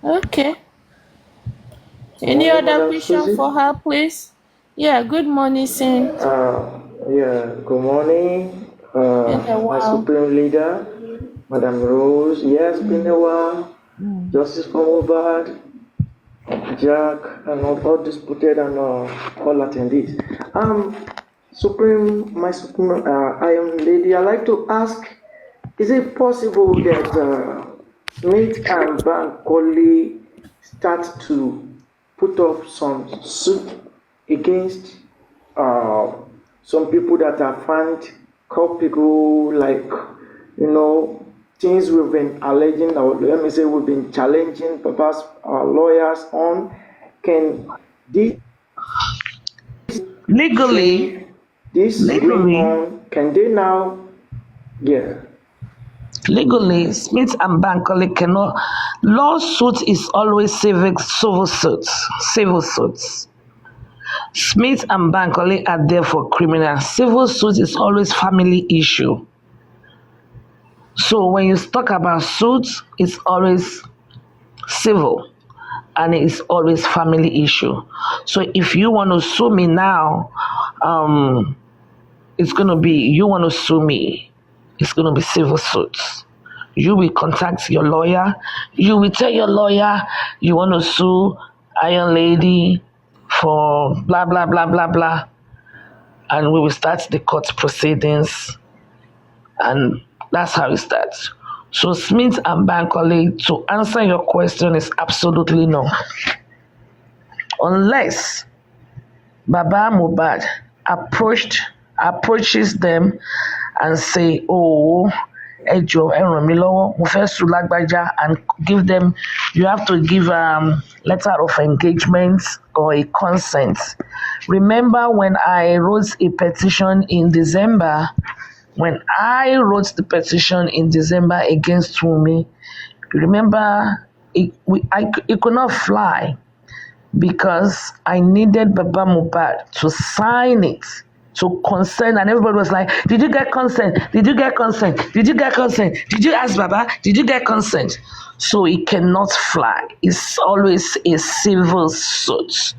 Okay. Any Morning, other Madam question Suzzy. for her, please? Yeah, good morning, Saint. Good morning, Been a my while. supreme leader, Madam Rose. Yes, been a while. Mm. Justice for Mubad, Jack, and all disputed and all attendees. My supreme Iron Lady, I'd like to ask, is it possible that Smith and Bankola start to put up some suit against uh, some people that are found culpable, like, things we've been alleging, or let me say we've been challenging perhaps our lawyers on? Can this Legally, trend, this going legally, on, can they now, yeah, legally, Smith and Bankola cannot. Lawsuit is always civil suits. Civil suits. Smith and Bankola are there for criminal. Civil suit is always family issue. So when you talk about suits, it's always civil and it's always family issue. So if you want to sue me now, um, it's gonna be you want to sue me. It's gonna be civil suits. You will contact your lawyer. You will tell your lawyer you want to sue Iron Lady for blah blah blah blah blah, and we will start the court proceedings, and that's how it starts. So Smith and Bankole, to answer your question, is absolutely no, unless Baba Mubad approaches them and say, "Oh, ẹ jọ̀ọ́, ẹ ràn mí lọ́wọ́, mo fẹ́ sùn lágbájá," and give them, you have to give letter of engagement or a consent. Remember when I wrote a petition in December? When I wrote the petition in December against Wumi, remember it could not fly because I needed Baba Mubad to sign it, to consent, and everybody was like, "Did you get consent? Did you get consent? Did you get consent? Did you ask Baba? Did you get consent?" So it cannot fly. It's always a civil suit.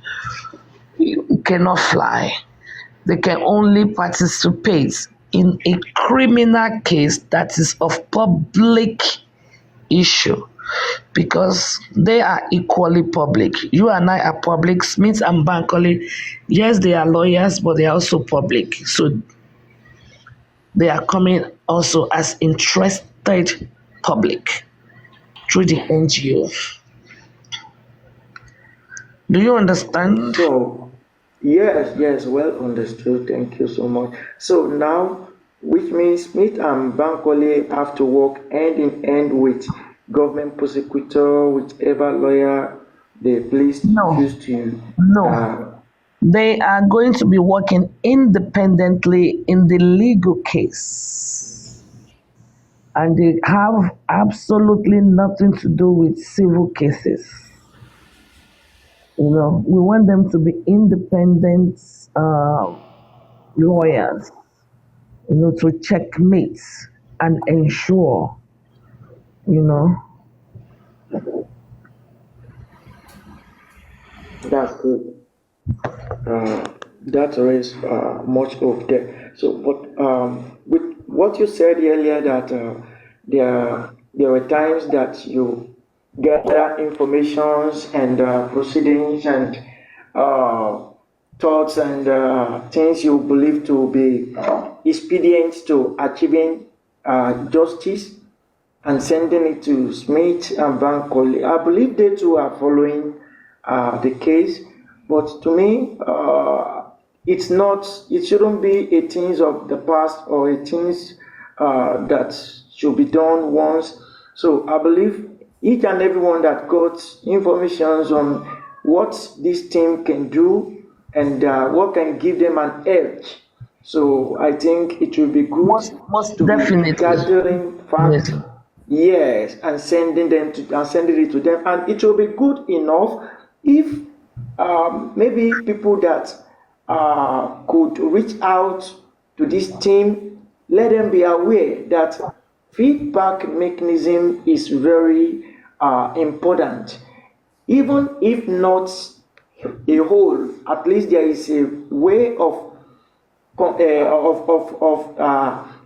It cannot fly. They can only participate in a criminal case that is of public issue, because they are equally public. You and I are public. Smith and Bankole, yes, they are lawyers, but they are also public. So they are coming also as interested public through the NGO. Do you understand? so yes, yes, well understood. Thank you so much. So now, which means Smith and Bankole have to work hand in hand with government prosecutor, whichever lawyer they please No, choose to. no. Uh, They are going to be working independently in the legal case, and they have absolutely nothing to do with civil cases. We want them to be independent lawyers, to checkmate and ensure, you know. that's good. Uh, that raised much hope there. So, but with what you said earlier, that there were times that you gather informations and proceedings and uh, thoughts and things you believe to be expedient to achieving justice and sending it to Smith and Bankole. I believe they too are following the case, but to me, it's not. It shouldn't be a things of the past or a things that should be done once. So I believe each and everyone that got information on what this team can do and what can give them an edge. So I think it will be good Most to be definitely. gathering facts, Definitely. yes, and sending it to them, and it will be good enough if maybe people that could reach out to this team, let them be aware that feedback mechanism is very important. even if not a whole, at least there is a way of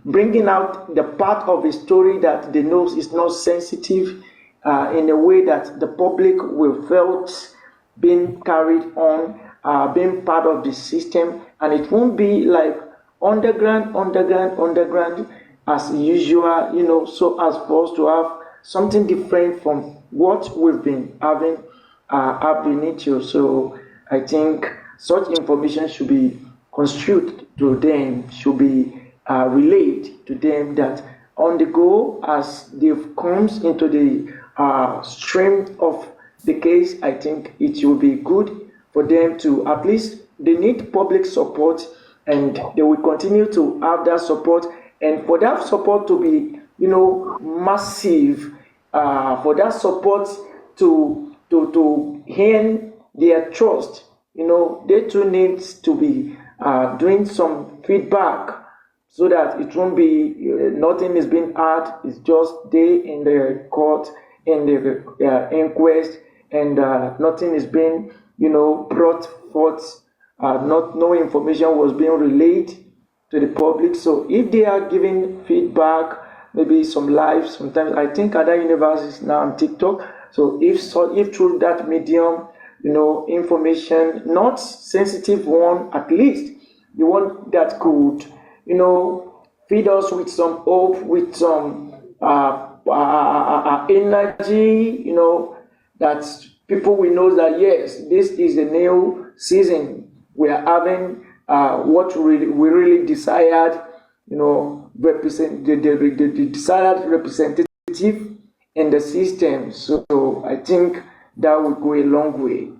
bringing out the part of a story that they know is not sensitive, in a way that the public will felt being carried on, being part of the system, and it won't be like underground as usual, so as for us to have something different from what we've been having ab initio. So I think such information should be construed to them, should be relayed to them, that on the go as they've comes into the stream of the case. I think it will be good for them to at least, they need public support, and they will continue to have that support, and for that support to be, massive, for that support to gain their trust. They too need to be doing some feedback, so that it won't be nothing is being had. It's just they in the court, in the inquest, and nothing is being brought forth. Not no information was being relayed to the public. So if they are giving feedback, maybe some live, sometimes I think other universities now on TikTok. So if through that medium, information, not sensitive one, at least the one that could, feed us with some hope, with some energy, that people will know that yes, this is a new season. We are having what we really desired, represent the desired representative in the system. So I think that would go a long way.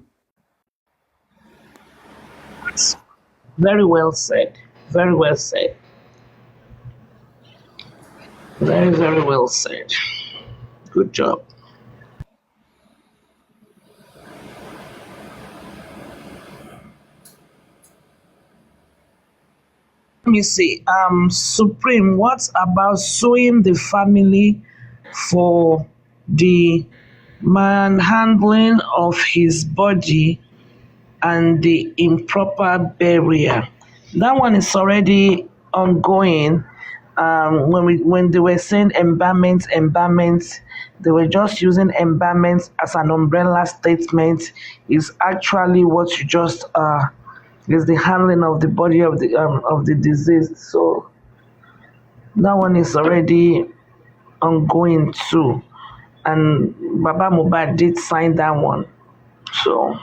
Very well said. Very well said. Very, very well said. Good job. Let me see. Supreme, what about suing the family for the manhandling of his body and the improper burial? That one is already ongoing. When they were saying embalmment, they were just using embalmment as an umbrella statement. Is actually what you just is the handling of the body of the deceased. So that one is already ongoing too. And Baba Mubad did sign that one. So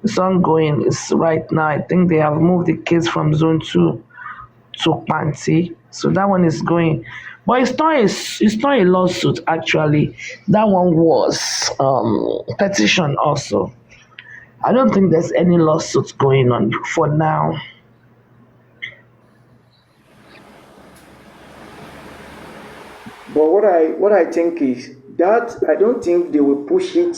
it's ongoing. It's right now. I think they have moved the case from zone 2 to Panti. So that one is going. But it's not a lawsuit actually. That one was petition also. I don't think there's any lawsuits going on for now. But what I think is that I don't think they will push it,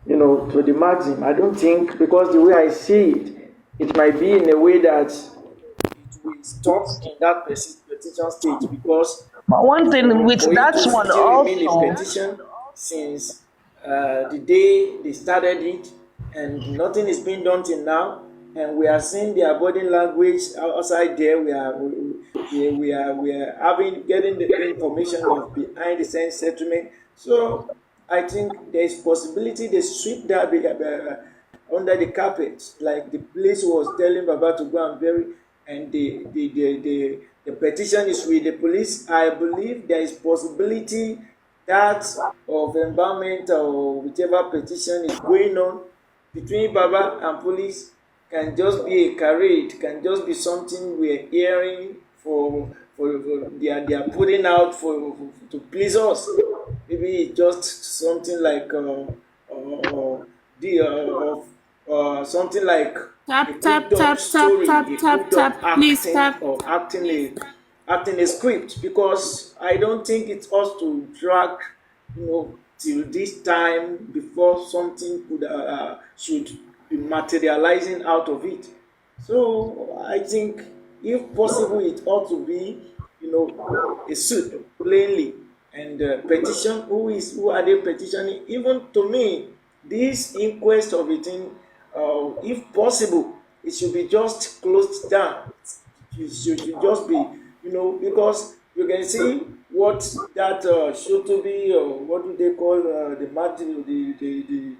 to the maximum. I don't think, because the way I see it, it might be in a way that it will stop in that petition stage, because But one thing with for it that to one still remain a also, petition since the day they started it, and nothing is being done till now, and we are seeing their body language outside there. We are having getting the information of behind the scenes settlement. So I think there is possibility they sweep that under the carpet, like the police was telling Baba to go and bury, and the petition is with the police. I believe there is possibility that of embalmment or whichever petition is going on between Baba and police can just be a charade, can just be something we're hearing for they are putting out to please us. Maybe it's just something like the something like a Tap, tap, cooked up tap, tap, tap, story, a tap, cooked up tap. Please acting, tap. or acting a script, because I don't think it's us to drag, till this time before something could should be materializing out of it. So I think if possible it ought to be, a suit plainly, and petition, who are they petitioning? Even to me, this inquest of a thing, if possible, it should be just closed down. It should just be, because you can see what that should to be, or what do they call the matter, the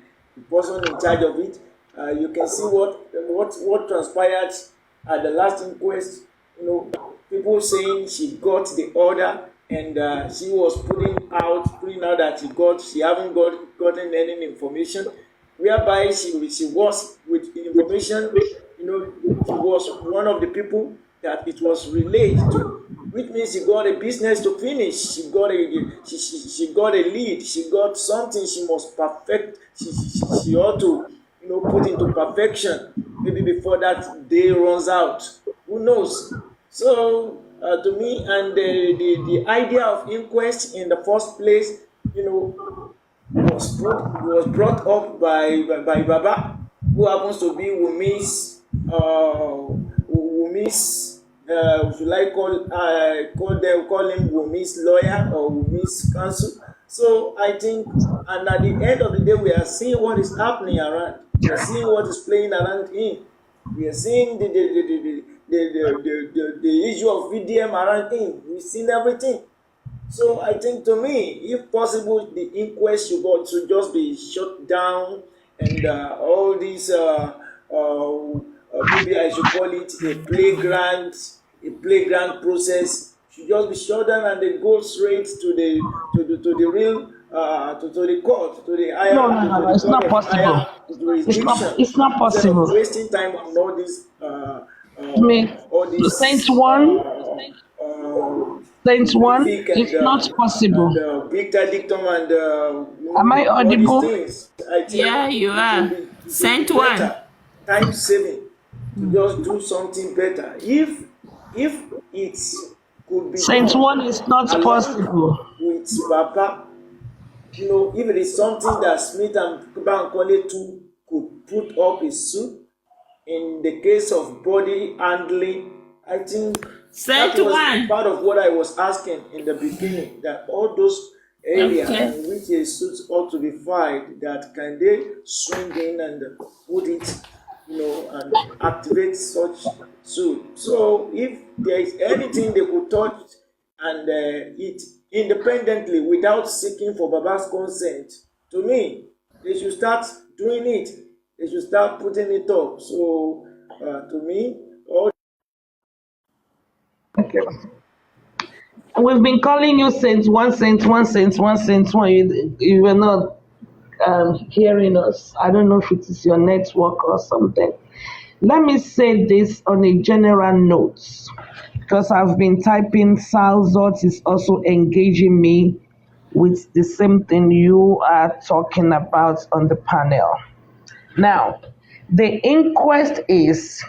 person in charge of it. You can see what transpired at the last inquest. People saying she got the order, and she was putting out that she haven't gotten any information, whereby she was with the information. She was one of the people that it was relayed to, which means she got a business to finish. She got a lead. She got something she must perfect. She ought to put into perfection, maybe before that day runs out. Who knows? So to me, and the idea of inquest in the first place, you know, was brought up by Baba, who happens to be Wumi's, should I call him Wumi's lawyer or Wumi's counsel. So I think, and at the end of the day, we are seeing what is happening around. We are seeing what is playing around him. We are seeing the issue of VDM around him. We've seen everything. So I think, to me, if possible, the inquest should just be shut down, and all these maybe I should call it a playground process should just be shut down, and they go straight to the real to the court, to the No, higher no, no, to no. the It's court not of possible. higher jurisdiction, It's not instead of possible. wasting time on I mean, all Saint these one, Saint one. prolific It's not possible. and Victor Dictum, and Am I all these audible? things. I think Yeah, you are. it will be Sent one. better, time saving, to just do something better. If it could be Saint done one is not along possible. with Baba, if it is something that Smith and Bankola too could put up a suit in the case of body handling, I think that Sent was one. part of what I was asking in the beginning, that all those areas Okay. in which a suit ought to be filed, that can they swing in and put it, and activate such suit. So if there is anything they could touch and it independently without seeking for Baba's consent, to me, they should start doing it. They should start putting it up. So to me, all Okay. We've been calling you Saint one, Saint one, Saint one, Saint one. You were not hearing us. I don't know if it is your network or something. Let me say this on a general note, because I've been typing. Salzot is also engaging me with the same thing you are talking about on the panel. Now, the inquest is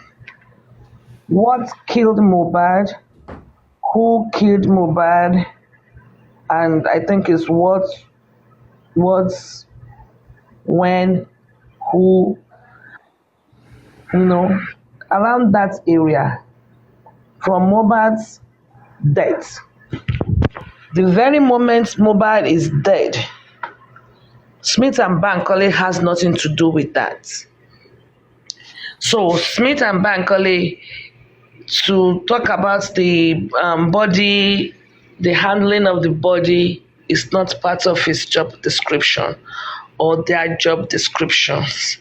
what killed Mohbad, who killed Mohbad, and I think it's what's, when, who, you know, around that area from Mohbad's death. The very moment Mohbad is dead, Smith and Bankola has nothing to do with that. So Smith and Bankola, to talk about the body, the handling of the body is not part of his job description or their job descriptions.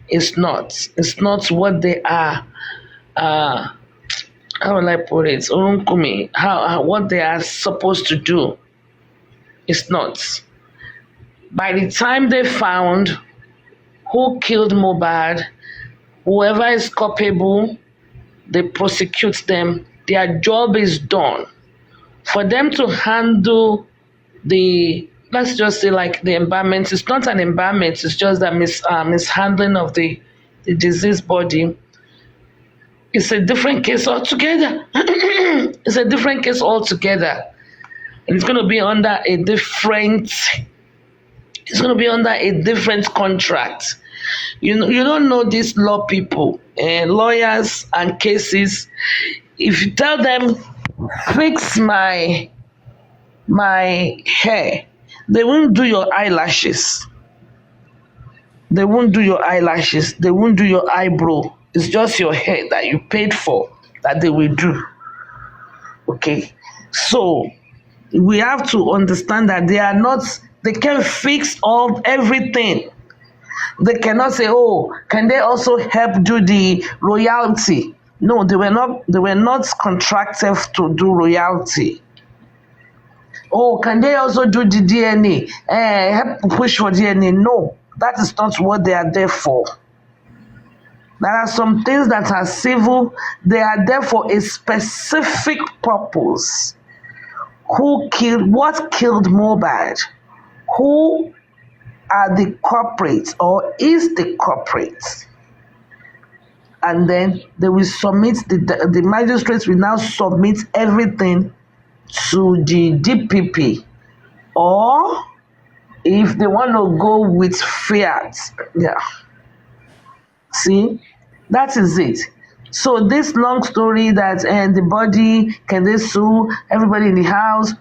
It's not. It's not what they are. How will I put it? Urunkumi, what they are supposed to do. It's not. By the time they found who killed Mohbad, whoever is culpable, they prosecute them. Their job is done. For them to handle the, let's just say, like the embalmment, it's not an embalmment, it's just a mishandling of the diseased body. It's a different case altogether. It's a different case altogether. And it's going to be under a different contract. You don't know these law people, lawyers and cases. If you tell them, fix my hair, they won't do your eyelashes. They won't do your eyelashes. They won't do your eyebrow. It's just your hair that you paid for that they will do. Okay. So we have to understand that they are not, they can fix all everything. They cannot say, oh, can they also help do the royalty? No, they were not contracted to do royalty. Oh, can they also do the DNA? Help push for DNA? No, that is not what they are there for. There are some things that are civil, they are there for a specific purpose. What killed Mohbad? Who are the culprits or is the culprit? And then they will submit, the magistrates will now submit everything to the DPP, or if they want to go with fiat, yeah. See, that is it. So this long story that the body, can they sue everybody in the house,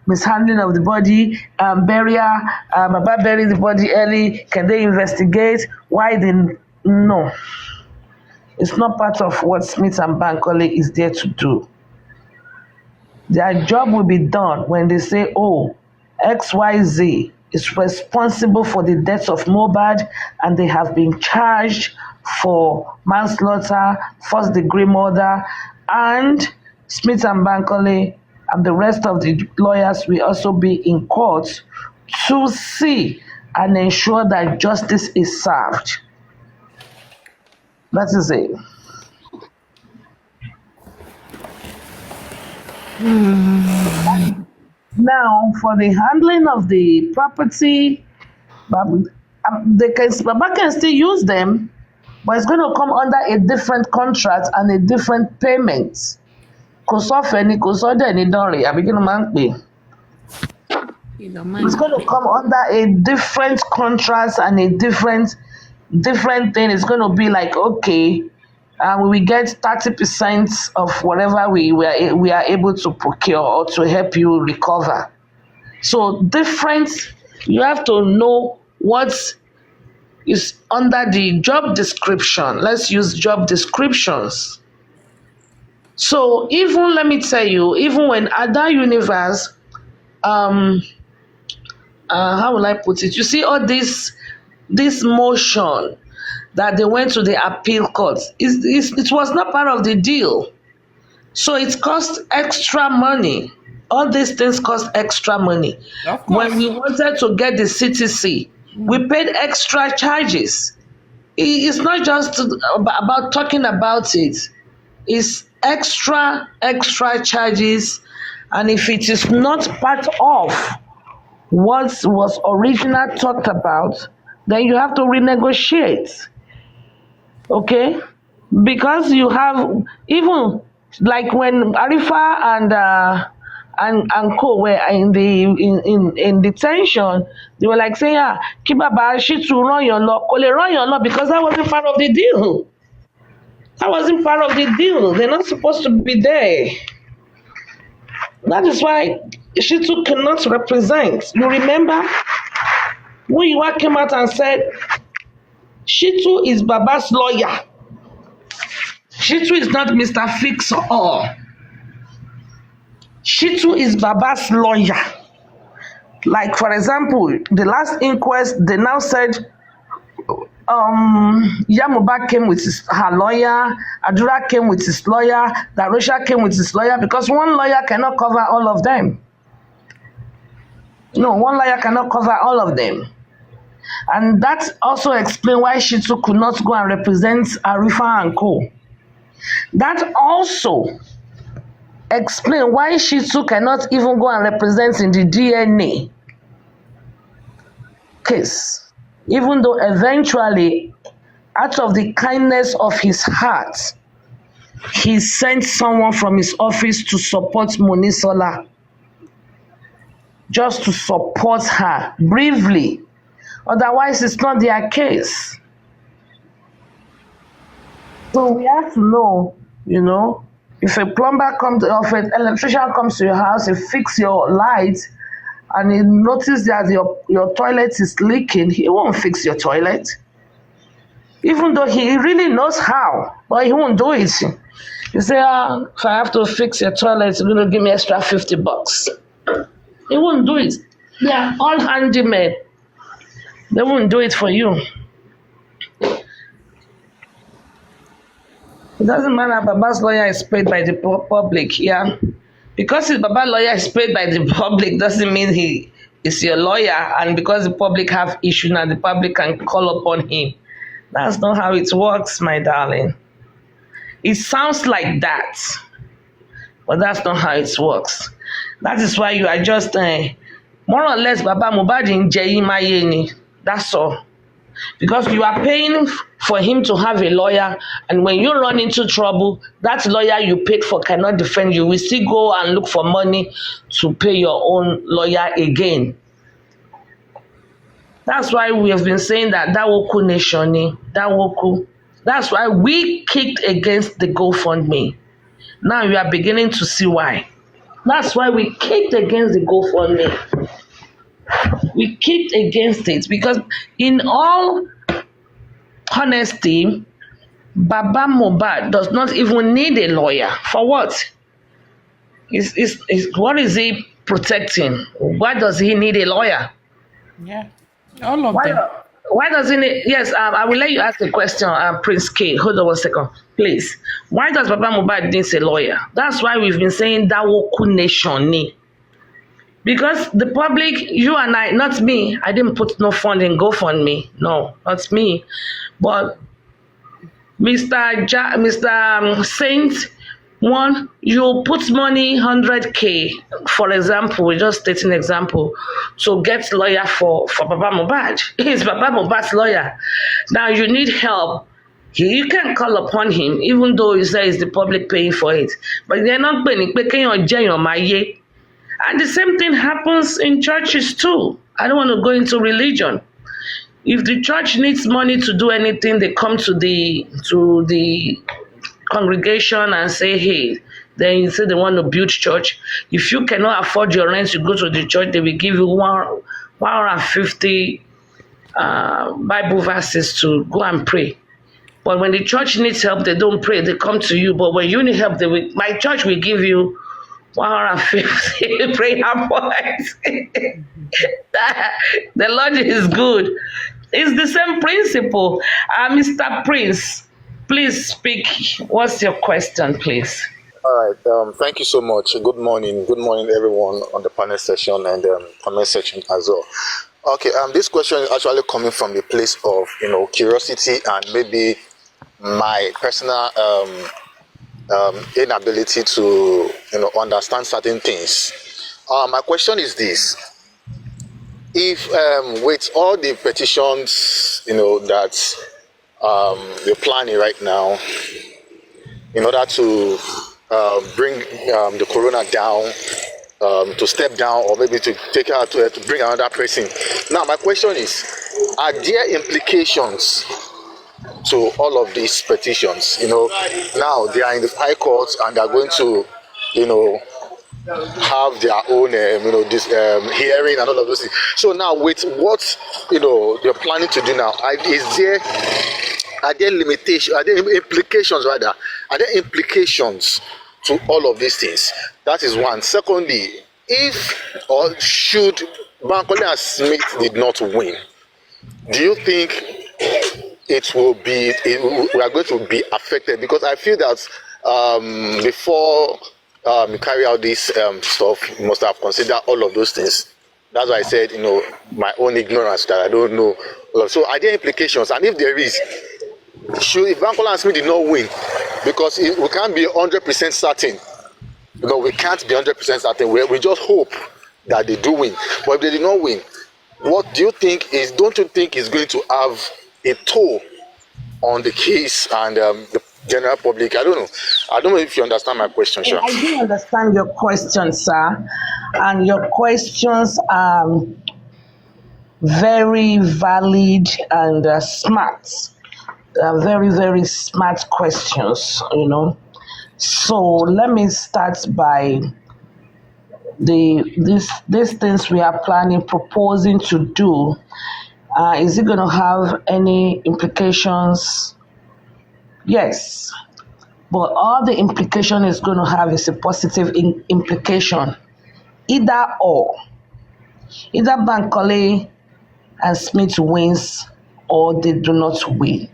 mishandling of the body, burial, Baba bury the body early, can they investigate? Why didn't, no. It's not part of what Smith and Bankola is there to do. Their job will be done when they say, oh, XYZ is responsible for the death of Mohbad and they have been charged for manslaughter, first degree murder, and Smith and Bankola and the rest of the lawyers will also be in court to see and ensure that justice is served. That is it. Now, for the handling of the property, Baba can still use them, but it's going to come under a different contract and a different payment. Kò sọ́fẹ̀ẹ́ ni, kò sọ́dẹ̀ ni dánrin, àbí kí ló máa ń pè? It's going to come under a different contract and a different thing. It's going to be like, okay, we will get 30% of whatever we are able to procure or to help you recover. So different, you have to know what is under the job description. Let's use job descriptions. So even, let me tell you, even when other universe, how will I put it? You see all this motion that they went to the appeal court. It was not part of the deal. So it cost extra money. All these things cost extra money. Of course. When we wanted to get the CTC, we paid extra charges. It's not just about talking about it. It's extra charges. And if it is not part of what was originally talked about, then you have to renegotiate. Okay? Because you have, even like when Arifa and co were in detention, they were like saying, Kibaba, she to run your law, because that wasn't part of the deal. That wasn't part of the deal. They're not supposed to be there. That is why Shitu cannot represent. You remember when you came out and said Shitu is Baba's lawyer. Shitu is not Mr. Fix-All. Shitu is Baba's lawyer. Like, for example, the last inquest, they now said Yamuba came with her lawyer, Adura came with his lawyer, Darosha came with his lawyer, because one lawyer cannot cover all of them. No, one lawyer cannot cover all of them. And that also explains why Shitu could not go and represent Arifa and co. That also explains why Shitu cannot even go and represent in the DNA case. Even though eventually, out of the kindness of his heart, he sent someone from his office to support Monisola, just to support her briefly. Otherwise, it's not their case. So we have to know, if a plumber comes, or if an electrician comes to your house, he fix your light, and he notices that your toilet is leaking, he won't fix your toilet. Even though he really knows how, but he won't do it. You say, if I have to fix your toilet, you're going to give me extra $50. He won't do it. They are all handymen. They won't do it for you. It doesn't matter. Baba's lawyer is paid by the public, yeah. Because his Baba lawyer is paid by the public doesn't mean he is your lawyer, and because the public have issue now, the public can call upon him. That's not how it works, my darling. It sounds like that, but that's not how it works. That is why you are just more or less Baba Mohbad in Mayeni. That's all. Because you are paying for him to have a lawyer, and when you run into trouble, that lawyer you paid for cannot defend you. We still go and look for money to pay your own lawyer again. That's why we have been saying that Dawoku Nation, Dawoku. That's why we kicked against the GoFundMe. Now you are beginning to see why. That's why we kicked against the GoFundMe. We kicked against it because, in all honesty, Baba Mohbad does not even need a lawyer. For what? What is he protecting? Why does he need a lawyer? Yeah, all of them. Why does he need? Yes, I will let you ask the question, Prince K. Hold on 1 second, please. Why does Baba Mohbad need a lawyer? That's why we've been saying Dawoku Nation ni. Because the public, you and I, not me, I didn't put no fund in GoFundMe. No, not me. But Mr. Saint, one, you put money 100K, for example, we're just stating an example, to get lawyer for Baba Mohbad. He's Baba Mohbad's lawyer. Now you need help. You can call upon him, even though you say it's the public paying for it. But they're not paying. And the same thing happens in churches too. I don't want to go into religion. If the church needs money to do anything, they come to the congregation and say, hey, then you say they want to build church. If you cannot afford your rent, you go to the church, they will give you 150 Bible verses to go and pray. But when the church needs help, they don't pray, they come to you. But when you need help, my church will give you 150 prayer points. The Lord is good. It's the same principle. Mr. Prince, please speak. What's your question, please? All right. Thank you so much. Good morning. Good morning, everyone on the panel session and comment section as well. Okay. This question is actually coming from the place of curiosity and maybe my personal inability to understand certain things. My question is this: if with all the petitions that you're planning right now in order to bring the corona down, to step down, or maybe to take out to bring another person. Now my question is, are there implications to all of these petitions? Now they are in the high courts and they are going to have their own this hearing and all of those things. So now with what they're planning to do now, are there limitations, are there implications rather, are there implications to all of these things? That is one. Secondly, if or should Bankola and Smith did not win, do you think we are going to be affected? Because I feel that before you carry out this stuff, you must have considered all of those things. That's why I said, my own ignorance, that I don't know. So are there implications? And if there is, if Bankola and Smith did not win, because we can't be 100% certain, we can't be 100% certain. We just hope that they do win. But if they did not win, what do you think don't you think is going to have a toll on the case and the general public? I don't know if you understand my question, sure. I do understand your question, sir. And your questions are very valid and smart. Very, very smart questions, So let me start by these things we are proposing to do, is it going to have any implications? Yes, but all the implication is going to have is a positive implication, either or. Either Bankola and Smith wins or they do not win.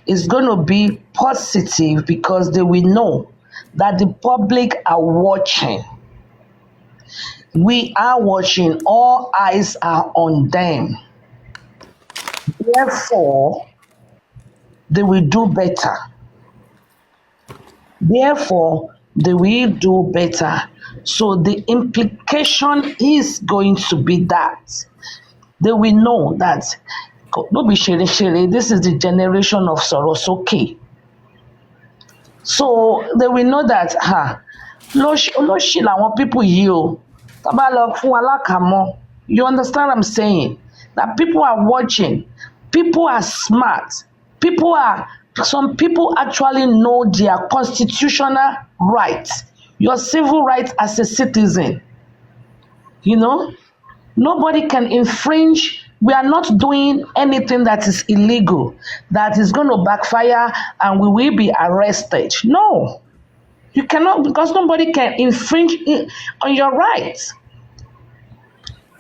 It's going to be positive because they will know that the public are watching. We are watching. All eyes are on them. Therefore, they will do better. Therefore, they will do better. So the implication is going to be that they will know that no be shere shere, this is the generation of Sorosoke. So they will know that olóṣì làwọn people yìí o, tá bá lọ fún alákàmọ́. You understand what I'm saying? That people are watching, people are smart, some people actually know their constitutional rights, your civil rights as a citizen. You know, nobody can infringe. We are not doing anything that is illegal, that is going to backfire and we will be arrested. No, you cannot, because nobody can infringe on your rights.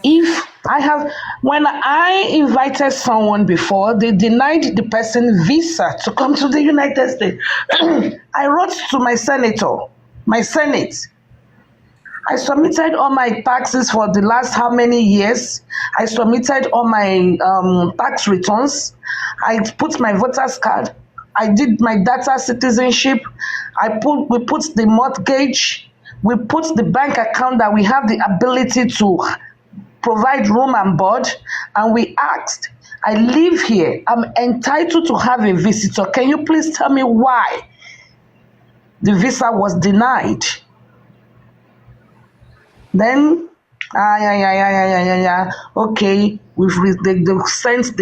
When I invited someone before, they denied the person visa to come to the United States. I wrote to my Senate. I submitted all my taxes for the last how many years. I submitted all my tax returns. I put my voter's card. I did my data citizenship. We put the mortgage. We put the bank account that we have the ability to provide room and board. And we asked, I live here. I'm entitled to have a visitor. Can you please tell me why the visa was denied? Then, okay, they've sent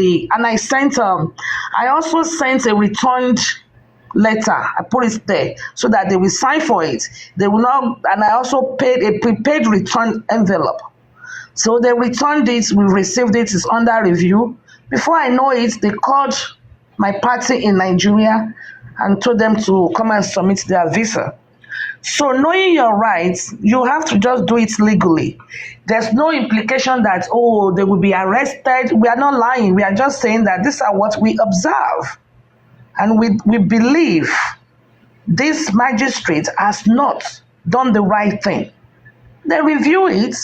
and I also sent a returned letter. I put it there so that they will sign for it. They will not, and I also paid a prepaid return envelope. So they returned it, we received it, it's under review. Before I know it, they called my party in Nigeria and told them to come and submit their visa. So knowing your rights, you have to just do it legally. There's no implication that, they will be arrested. We are not lying. We are just saying that these are what we observe. And we believe this magistrate has not done the right thing. They review it.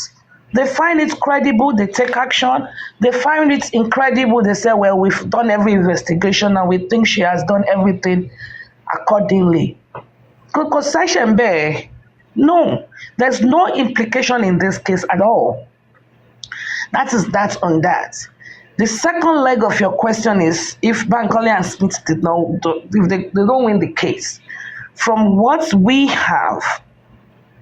They find it credible. They take action. They find it incredible. They say, well, we've done every investigation and we think she has done everything accordingly. No, there's no implication in this case at all. That is that on that. The second leg of your question is if Bankola and Smith if they don't win the case. From what we have,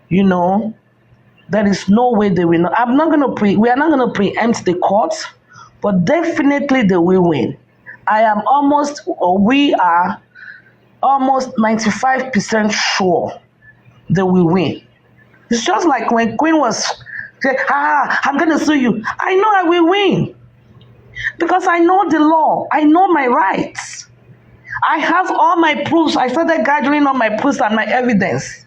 there is no way they will not. We are not going to preempt the court, but definitely they will win. We are almost 95% sure they will win. It's just like when Queen was saying, I'm going to sue you. I know I will win because I know the law. I know my rights. I have all my proofs. I started gathering all my proofs and my evidence.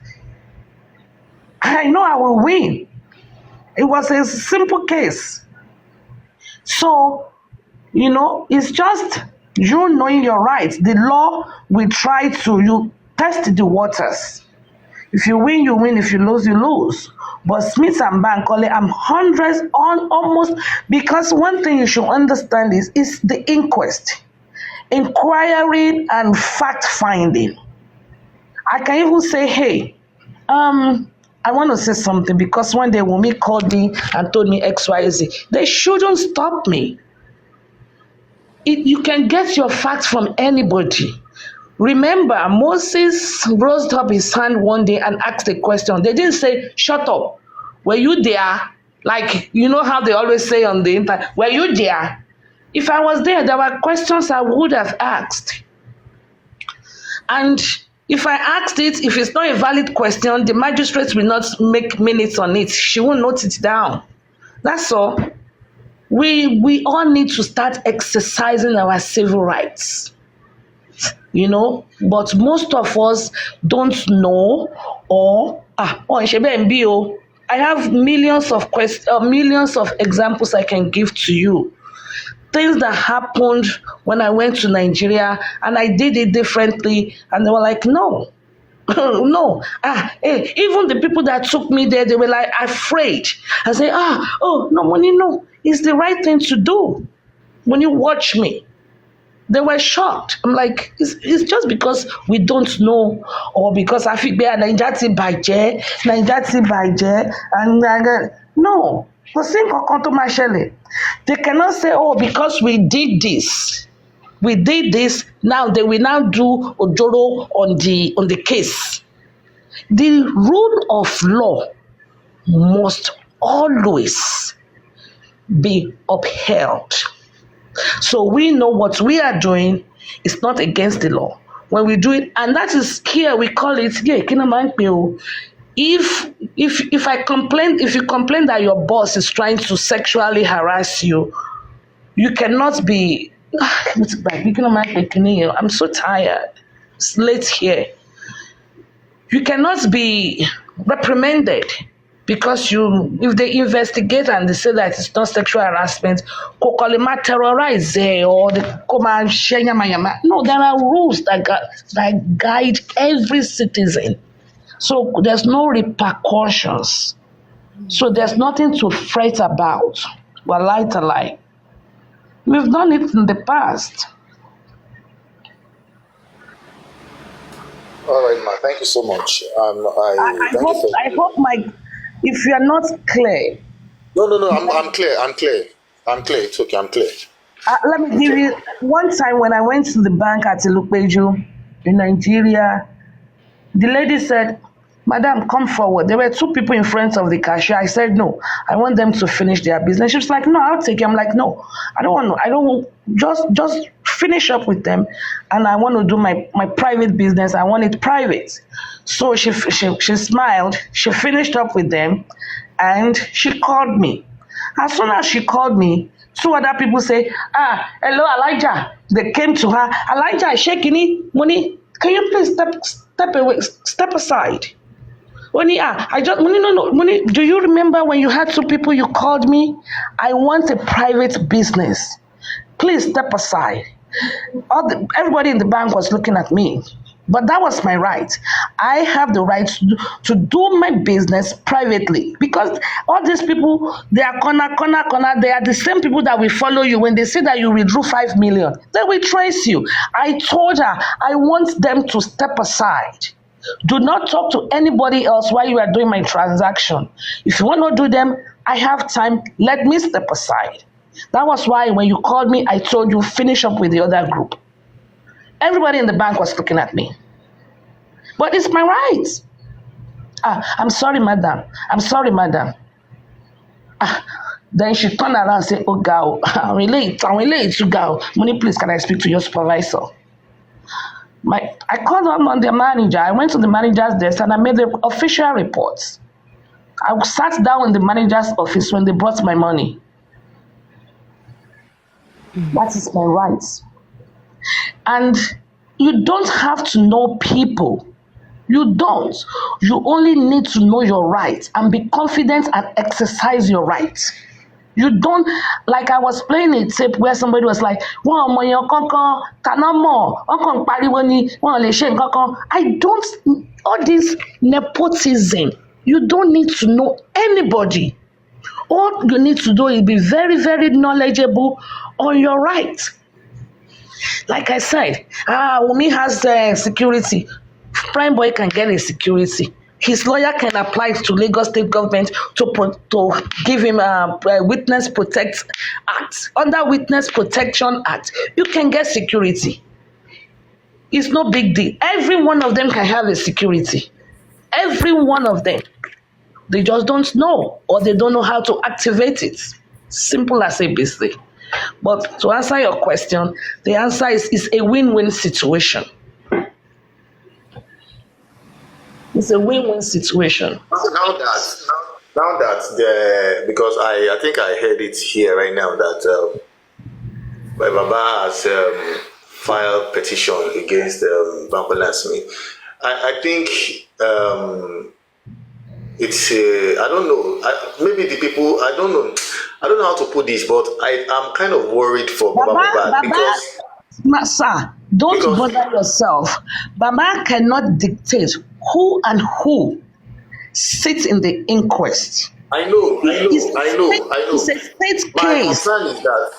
I know I will win. It was a simple case. So, it's just you knowing your rights. The law will try to, you test the waters. If you win, you win. If you lose, you lose. But Smith and Bankola, I'm hundreds on almost, because one thing you should understand is the inquest, inquiry and fact finding. I can even say, hey, I want to say something, because one day Wunmi called me and told me XYZ. They shouldn't stop me. You can get your facts from anybody. Remember, Moses raised up his hand one day and asked a question. They didn't say, shut up. Were you there? Like, how they always say on the internet, were you there? If I was there were questions I would have asked. And If I asked it, if it's not a valid question, the magistrate will not make minutes on it. She won't note it down. That's all. We all need to start exercising our civil rights. But most of us don't know, or I have millions of examples I can give to you. Things that happened when I went to Nigeria and I did it differently, and they were like, no. No. Hey, even the people that took me there, they were like afraid. I say, no, money, no. It's the right thing to do. When you watch me, they were shocked. I'm like, it's just because we don't know, or because I feel Naija ti bàjẹ́, and no. They cannot say, because we did this, now they will now do ojoro on the case. The rule of law must always be upheld. So we know what we are doing is not against the law. When we do it, and that is here, we call it, if you complain that your boss is trying to sexually harass you, you cannot be, I'm so tired. It's late here. You cannot be reprimanded because if they investigate and they say that it's not sexual harassment, terrorize or no, there are rules that guide every citizen. So there's no repercussions. So there's nothing to fret about. Well, lie. We've done it in the past. All right, ma. Thank you so much. I hope if you are not clear. No. I'm clear. It's okay. I'm clear. Let me give you one time when I went to the bank at Ilupeju in Nigeria. The lady said, "Madam, come forward." There were two people in front of the cashier. I said, "No, I want them to finish their business." She was like, "No, I'll take it." I'm like, "No, I don't want to. I don't just finish up with them, and I want to do my private business. I want it private." So she smiled. She finished up with them, and she called me. As soon as she called me, two other people say, "Hello, Elijah." They came to her. "Elijah, shaking money. Can you please step aside?" Money, Money, do you remember when you had two people you called me? I want a private business. Please step aside. Everybody in the bank was looking at me. But that was my right. I have the right to do my business privately, because all these people, they are corner. They are the same people that will follow you when they say that you withdrew 5 million. They will trace you. I told her I want them to step aside. Do not talk to anybody else while you are doing my transaction. If you want to do them, I have time. Let me step aside. That was why when you called me, I told you finish up with the other group. Everybody in the bank was looking at me. But it's my right. I'm sorry, madam. Then she turned around and said, "Oh, girl, I'm late to go. Money, please, can I speak to your supervisor?" I called on the manager. I went to the manager's desk and I made the official reports. I sat down in the manager's office when they brought my money. That is my rights. And you don't have to know people. You don't. You only need to know your rights and be confident and exercise your rights. You don't, like I was playing a tape where somebody was like, I don't, all this nepotism, you don't need to know anybody. All you need to do is be very, very knowledgeable on your rights. Like I said, Wumi has security. Prime Boy can get a security. His lawyer can apply to Lagos State government to give him a Witness Protect Act. Under Witness Protection Act, you can get security. It's no big deal. Every one of them can have a security. Every one of them. They just don't know, or they don't know how to activate it. Simple as ABC. But to answer your question, the answer is a win-win situation. It's a win-win situation. Now that the because I think I heard it here right now that my Baba has filed petition against Bankola Smith. I think it's I don't know. Maybe the people I don't know how to put this, but I'm kind of worried for Baba because Sir, don't because bother yourself. Baba cannot dictate who and who sits in the inquest. I know, I It's know, a I state, know, I it's know. a state My case. concern is that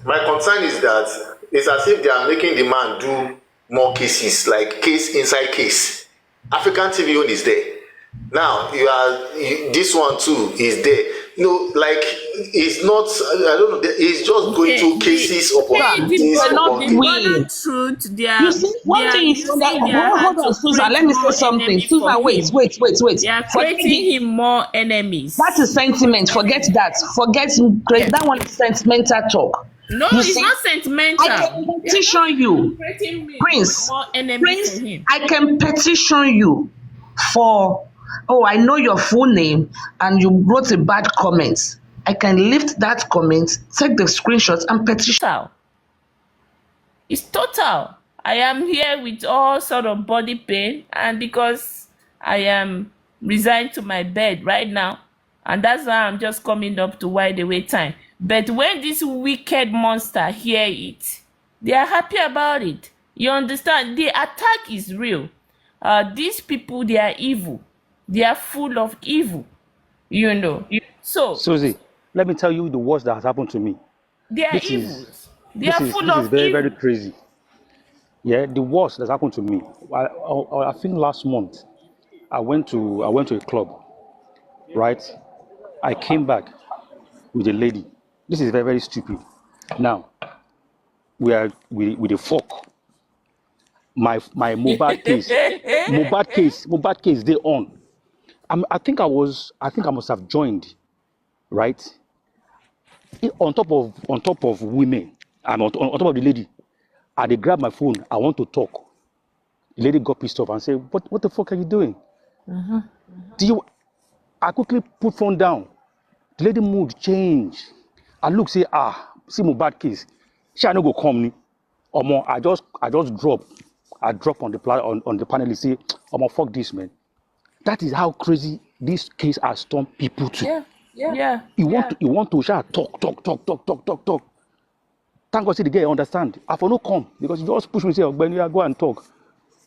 my concern is that it's as if they are making the man do more cases, like case inside case. African TV own is there. Now this one too is there. Like it's not. I don't know. It's just going through cases upon cases upon The case. We. modern truth, You see, they one are thing is that, using their hold heart on, to Susan, create let me say more something. enemy for Susan, wait. him. They are Forget creating him more that is enemies. sentiment. Forget that. Yeah. That one is sentimental talk. No, You it's see, not I sentimental. can They are petition you, just creating Prince. more enemy for Prince, him. I can petition you for, oh, I know your full name and you wrote a bad comment. I can lift that comment, take the screenshots and petition. Total. It's total. I am here with all sort of body pain, and because I am resigned to my bed right now, and that's why I'm just coming up to wide awake time. But when this wicked monster hear it, they are happy about it. You understand? The attack is real. These people, they are evil. They are full of evil. So Suzzy, let me tell you the worst that has happened to me. they are This is evils. They are full this is of very, very evil. crazy. Yeah, the worst that's happened to me. I think last month I went to a club, right? I came back with a lady. This is very, very stupid. Now we are with a fork. My Mobad case they on. I think I must have joined, right? On top of women. I'm on top of the lady. I they grab my phone. I want to talk. The lady got pissed off and said, "What the fuck are you doing? Do you?" I quickly put phone down. The lady mood change. I look say see my bad case. She no go come ni. Omo, I just drop. I drop on the on the panel. Say, Omo, fuck this man. That is how crazy this case has turned people to. Yeah. You want to share talk. Thank God, see the girl understand. I for no come because you just push me say, Ogbeni, go and talk.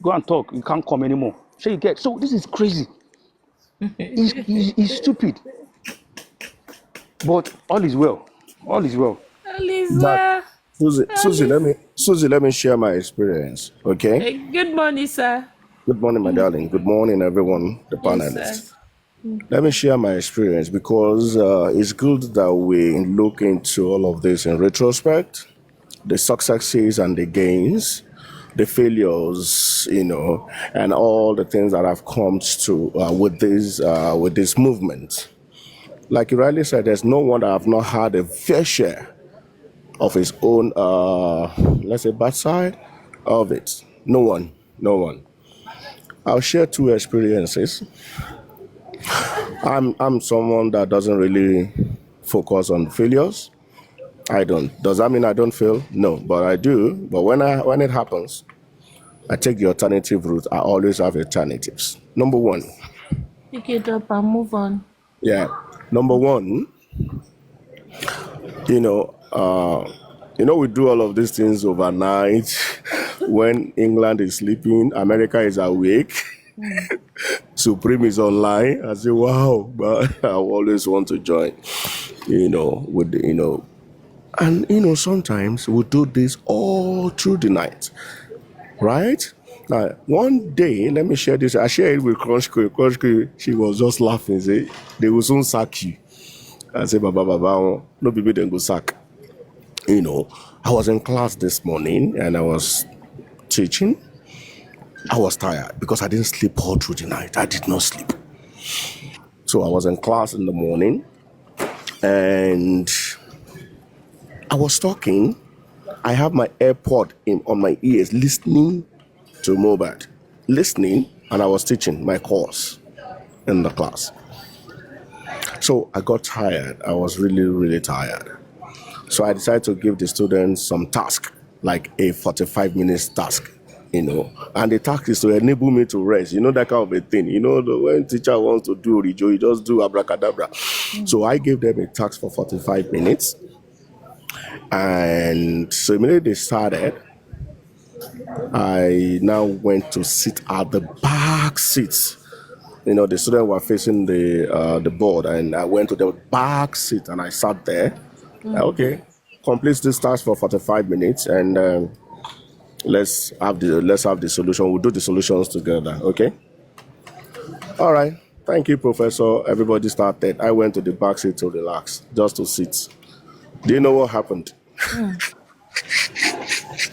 Go and talk. You can't come anymore. So you get. So this is crazy. It's stupid. But all is well. All is well. That Lisa. Susie, let me share my experience. Okay. Good morning, sir. Good morning, my darling. Good morning, everyone, the Yes, sir. panelists. Let me share my experience because it's good that we look into all of this in retrospect, the successes and the gains, the failures, and all the things that have come to with this movement. Like you rightly said, there's no one that have not had a fair share of his own, let's say, bad side of it. No one. I'll share two experiences. I'm someone that doesn't really focus on failures. I don't. Does that mean I don't fail? No, but I do. But when it happens, I take the alternative route. I always have alternatives. Number one, Pick it up and move on. yeah. Number one, you know, we do all of these things overnight. When England is sleeping, America is awake. Supreme is online. I say, wow, but I always want to join, and sometimes we do this all through the night, right? Now, one day, let me share this. I shared it with Crush Crew. She was just laughing. Say, they will soon sack you. I say, Baba, no people then go sack. I was in class this morning and I was teaching. I was tired because I didn't sleep all through the night. I did not sleep. So I was in class in the morning and I was talking. I have my AirPod on my ears listening to Mobad. Listening. and I was teaching my course in the class. So I got tired. I was really, really tired. So I decided to give the students some task, like a 45 minutes task, And the task is to enable me to rest, that kind of a thing. When teacher wants to do rejo, you just do abracadabra. So I gave them a task for 45 minutes. And so immediately they started, I now went to sit at the back seats. The students were facing the board, and I went to the back seat and I sat there. Okay, complete this task for 45 minutes, and let's have the solution. We'll do the solutions together. Okay. All right. Thank you, Professor. Everybody started. I went to the back seat to relax, just to sit. Do you know what happened?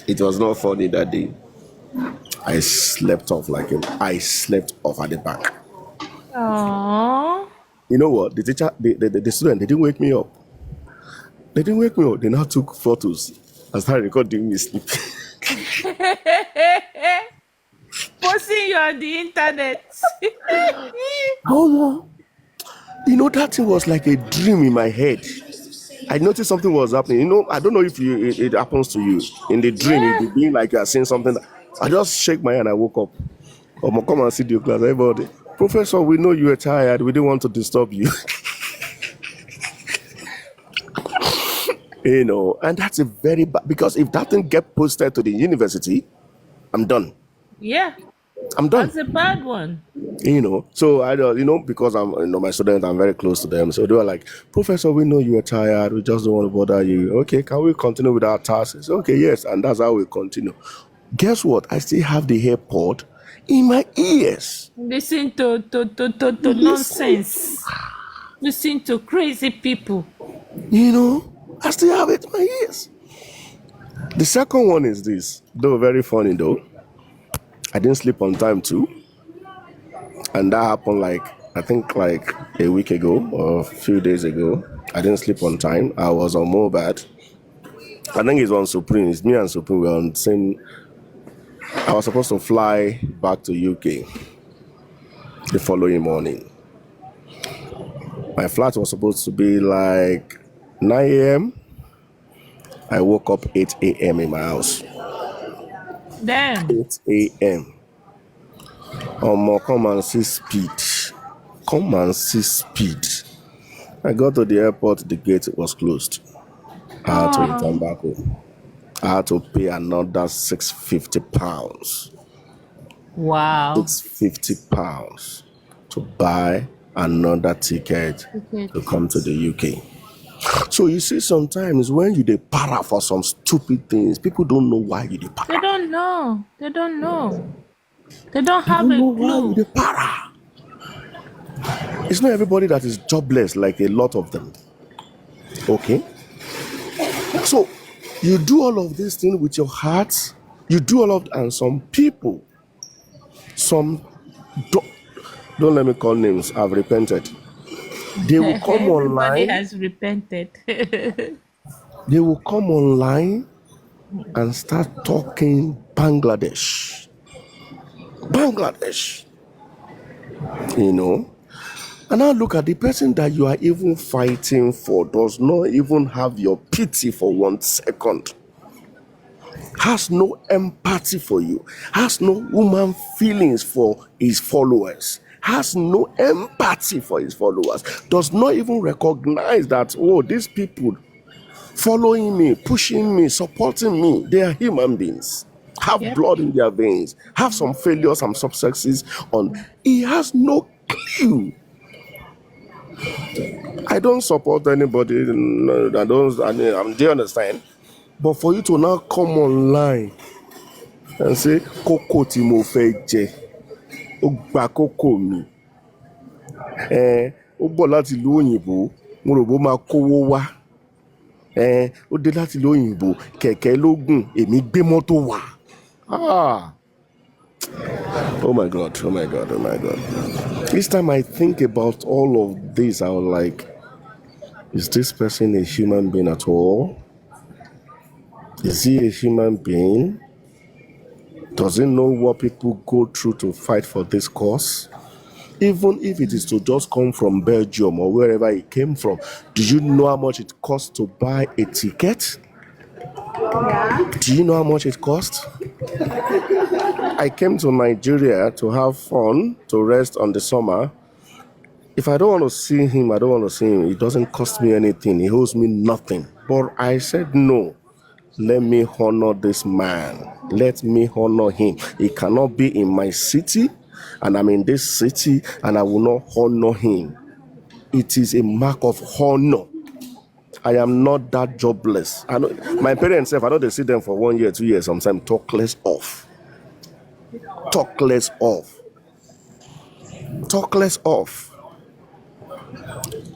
It was not funny that day. I slept off I slept off at the back. Aww. You know what? The teacher, the student, they didn't wake me up. They didn't wake me up. They now took photos and started recording me sleep. Posting you on the internet. Oh, that thing was like a dream in my head. I noticed something was happening. I don't know if it happens to you. In the dream, Yeah. you'll be being like you are seeing something. I just shake my hand and I woke up. I'm come and sit in your class. Everybody, Professor, we know you are tired. We didn't want to disturb you. And that's a very bad, because if that thing get posted to the university, I'm done. Yeah. I'm done. That's a bad one. So I don't, because I'm, my students, I'm very close to them. So they were like, Professor, we know you are tired. We just don't want to bother you. Okay, can we continue with our tasks? Okay, yes. And that's how we continue. Guess what? I still have the AirPod in my ears. Listen to nonsense. Listen to crazy people. I still have it in my ears. The second one is this, though very funny though. I didn't sleep on time too. And that happened I think a week ago or a few days ago. I didn't sleep on time. I was on mobile. I think it's on Supreme. It's me and Supreme. We're on same. I was supposed to fly back to UK the following morning. My flight was supposed to be 9 a.m. I woke up 8 a.m. in my house. Damn. 8 a.m. Come and see speed. Come and see speed. I got to the airport, the gate was closed. I had to return back home. I had to pay another £650. Wow. £650 to buy another ticket to come to the UK. So you see, sometimes when you dey para for some stupid things, people don't know why you dey para. They don't know. They don't know. They don't have They a don't know why you clue. dey para. It's not everybody that is jobless, like a lot of them. Okay? So you do all of these things with your heart. You do all of, and some people, don't let me call names, have repented. They will come Everybody online. has repented. They will come online and start talking Bangladesh. And now look at the person that you are even fighting for, does not even have your pity for 1 second, has no empathy for you, has no human feelings for his followers, has no empathy for his followers, does not even recognize that, these people following me, pushing me, supporting me, they are human beings, have Yep. blood in their veins, have some failures, some successes he has no clue. I don't support anybody. No, do you understand? But for you to now come online and say, Koko tí mo fẹ́ jẹ, ó gba kókó mi. Ó bọ̀ láti ìlú òyìnbó, mo rò bó máa kówó wá. Ó dé láti ìlú òyìnbó, kẹ̀kẹ́ ló gùn, èmi gbé mọ́tò wá. Oh my God. Each time I think about all of this, I was like, is this person a human being at all? Is he a human being? Does he know what people go through to fight for this cause? Even if it is to just come from Belgium or wherever he came from, do you know how much it costs to buy a ticket? Do you know how much it costs? I came to Nigeria to have fun, to rest on the summer. If I don't want to see him, I don't want to see him. It doesn't cost me anything. He owes me nothing. But I said no. Let me honor this man. Let me honor him. He cannot be in my city, and I'm in this city, and I will not honor him. It is a mark of honor. I am not that jobless. I know my parents, I know they see them for 1 year, 2 years, sometimes talk less off. Talk less off. Talk less off.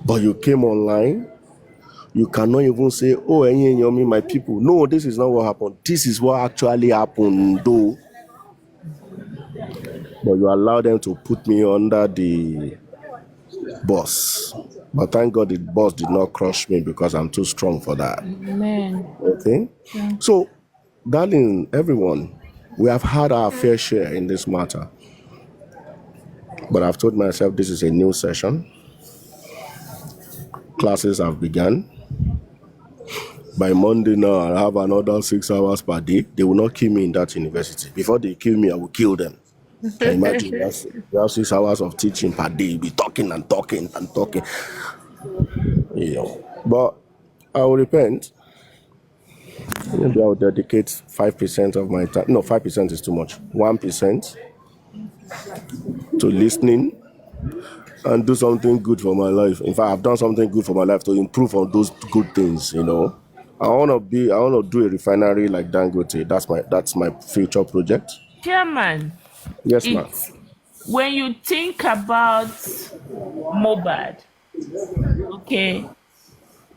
But you came online, you cannot even say, oh, me, my people. No, this is not what happened. This is what actually happened, though. But you allow them to put me under the bus. But thank God the bus did not crush me because I'm too strong for that. Amen. Okay? Yeah. So, darling, everyone, we have had our fair share in this matter. But I've told myself this is a new session. Classes have begun. By Monday now, I'll have another 6 hours per day. They will not kill me in that university. Before they kill me, I will kill them. Can you imagine? You have 6 hours of teaching per day. You'll be talking and talking and talking. But I will repent. Maybe I will dedicate 5% of my time. No, 5% is too much. 1% to listening and do something good for my life. In fact, I've done something good for my life to improve on those good things, I want to do a refinery like Dangote. That's my future project. Chairman, Yes, ma'am. when you think about Mobad, okay,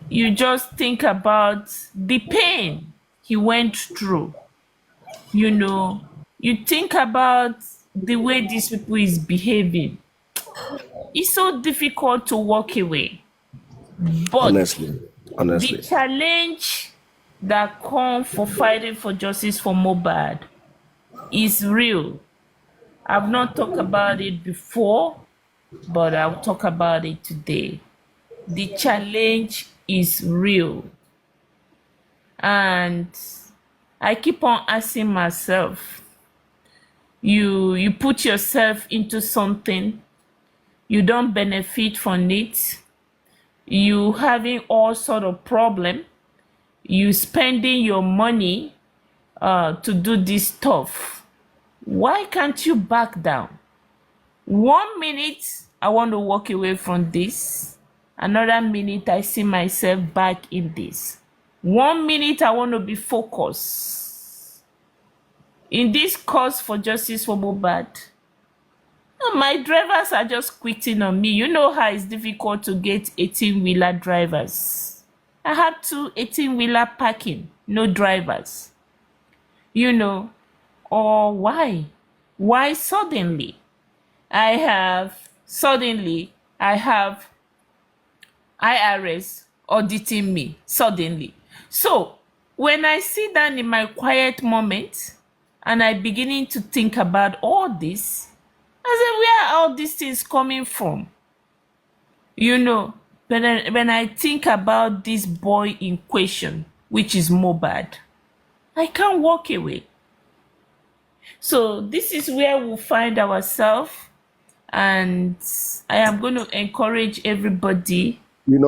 you just think about the pain he went through. You think about the way these people is behaving. It's so difficult to walk away. But honestly, the challenge that comes for fighting for justice for Mobad is real. I've not talked about it before, but I'll talk about it today. The challenge is real. And I keep on asking myself, you put yourself into something, you don't benefit from it, you having all sort of problem, you spending your money to do this stuff. Why can't you back down? 1 minute I want to walk away from this, another minute I see myself back in this. 1 minute I want to be focused in this cause for justice for Mohbad. My drivers are just quitting on me. You know how it's difficult to get 18-wheeler drivers. I have 2 18-wheeler parking, no drivers. Or why? Why suddenly? I have IRS auditing me suddenly. So when I sit down in my quiet moment and I beginning to think about all this, I said, where are all these things coming from? When I think about this boy in question, which is Mohbad, I can't walk away. So this is where we'll find ourselves, and I am going to encourage everybody.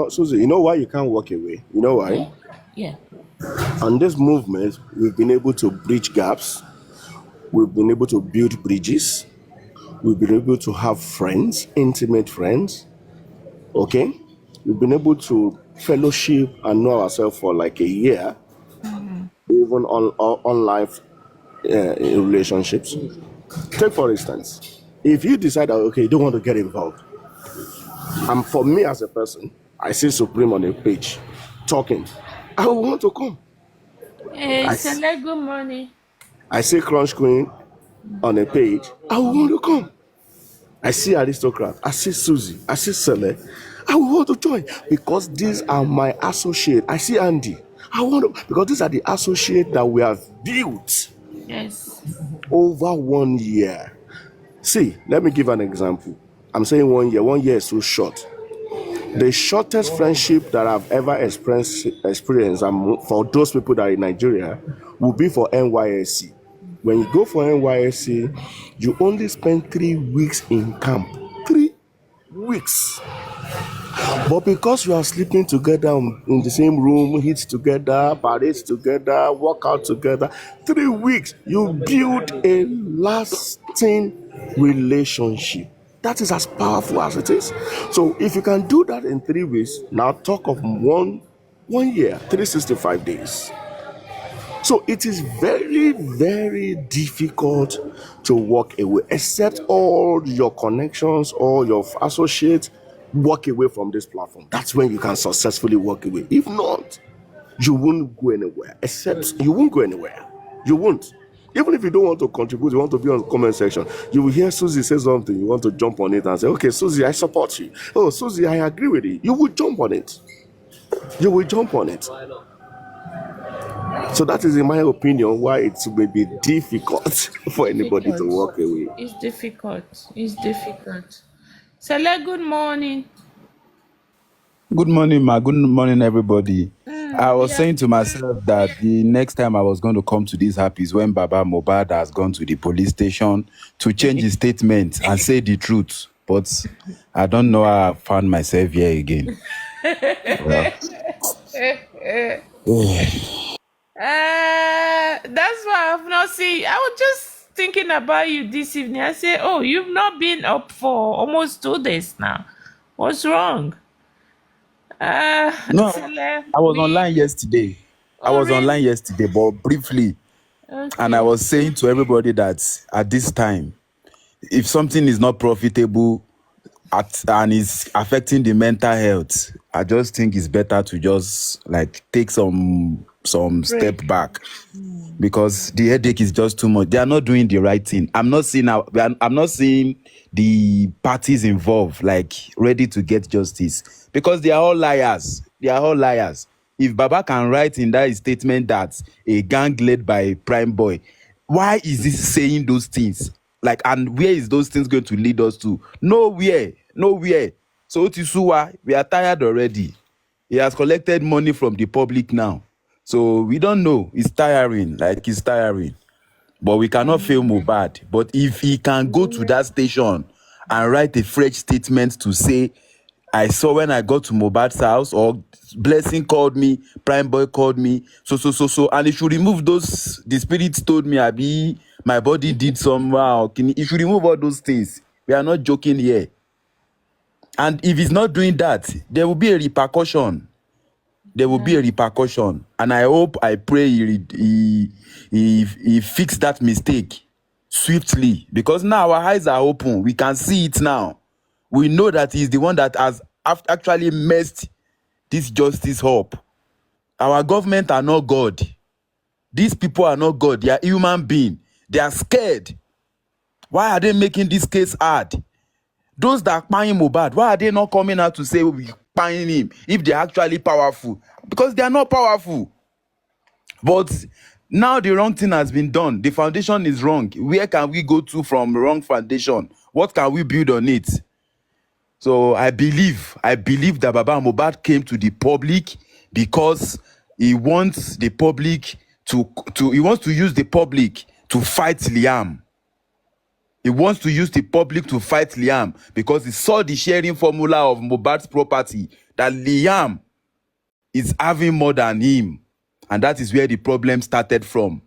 Suzzy, you know why you can't walk away? You know why? Yeah. On this movement, we've been able to bridge gaps. We've been able to build bridges. We've been able to have friends, intimate friends. Okay? We've been able to fellowship and know ourselves for like a year, even on life relationships. Take for instance, if you decide that, okay, you don't want to get involved, and for me as a person, I see Supreme on a page talking, I will want to come. Hey, Select, good morning. I see Crunch Queen on a page, I will want to come. I see Aristocrat, I see Suzzy, I see Select, I will want to join because these are my associates. I see Andy, I want to, because these are the associates that we have built. Yes. Over 1 year. See, let me give an example. I'm saying 1 year. 1 year is too short. The shortest friendship that I've ever experienced for those people that are in Nigeria will be for NYSC. When you go for NYSC, you only spend 3 weeks in camp. 3 weeks. But because you are sleeping together in the same room, eat together, parade together, work out together, 3 weeks, you build a lasting relationship. That is as powerful as it is. So if you can do that in 3 weeks, now talk of one year, 365 days. So it is very, very difficult to walk away, except all your connections, all your associates walk away from this platform. That's when you can successfully walk away. If not, you won't go anywhere. Except you won't go anywhere. You won't. Even if you don't want to contribute, you want to be on the comment section, you will hear Suzzy say something, you want to jump on it and say, okay, Suzzy, I support you. Oh, Suzzy, I agree with you. You will jump on it. You will jump on it. So that is, in my opinion, why it may be difficult for anybody to Difficult. walk away. It's difficult. It's difficult. Sele, good morning. Good morning, ma. Good morning, everybody. I was Yeah. saying to myself that the next time I was going to come to this happy is when Baba Mobad has gone to the police station to change his statement and say the truth. But I don't know how I found myself here again. Well, That's why I've not seen. I was just thinking about you this evening. I said, "Oh, you've not been up for almost 2 days now. What's wrong?" no, Sele, I was online yesterday. I Oh, was really? online yesterday, but briefly. And I Okay. was saying to everybody that at this time, if something is not profitable and is affecting the mental health, I just think it's better to just like take some step Break. back, because the headache is just too much. They are not doing the right thing. I'm not seeing the parties involved like ready to get justice, because they are all liars. They are all liars. If Baba can write in that statement that a gang led by Prime Boy, why is he saying those things? Like, and where is those things going to lead us to? Nowhere. Nowhere. So Otisuwa, we are tired already. He has collected money from the public now. So we don't know. It's tiring. Like, it's tiring. But we cannot fail Mohbad. But if he can go to that station and write a fresh statement to say, I saw when I got to Mohbad's house, or Blessing called me, Prime Boy called me, so, and if you remove those, the spirits told me, Abi, my body did somehow. If you remove all those things, we are not joking here. And if he's not doing that, there will be a repercussion. There will be a repercussion, and I pray he fix that mistake swiftly, because now our eyes are open. We can see it now. We know that he's the one that has actually messed this justice up. Our government are not God. These people are not God. They are human beings. They are scared. Why are they making this case hard? Those that are buying Mohbad, why are they not coming out to say we buying him if they're actually powerful? Because they are not powerful. But now the wrong thing has been done. The foundation is wrong. Where can we go to from wrong foundation? What can we build on it? So I believe that Baba Mohbad came to the public because he wants the public he wants to use the public to fight Liam. He wants to use the public to fight Liam because he saw the sharing formula of Mohbad's property, that Liam is having more than him. And that is where the problem started from.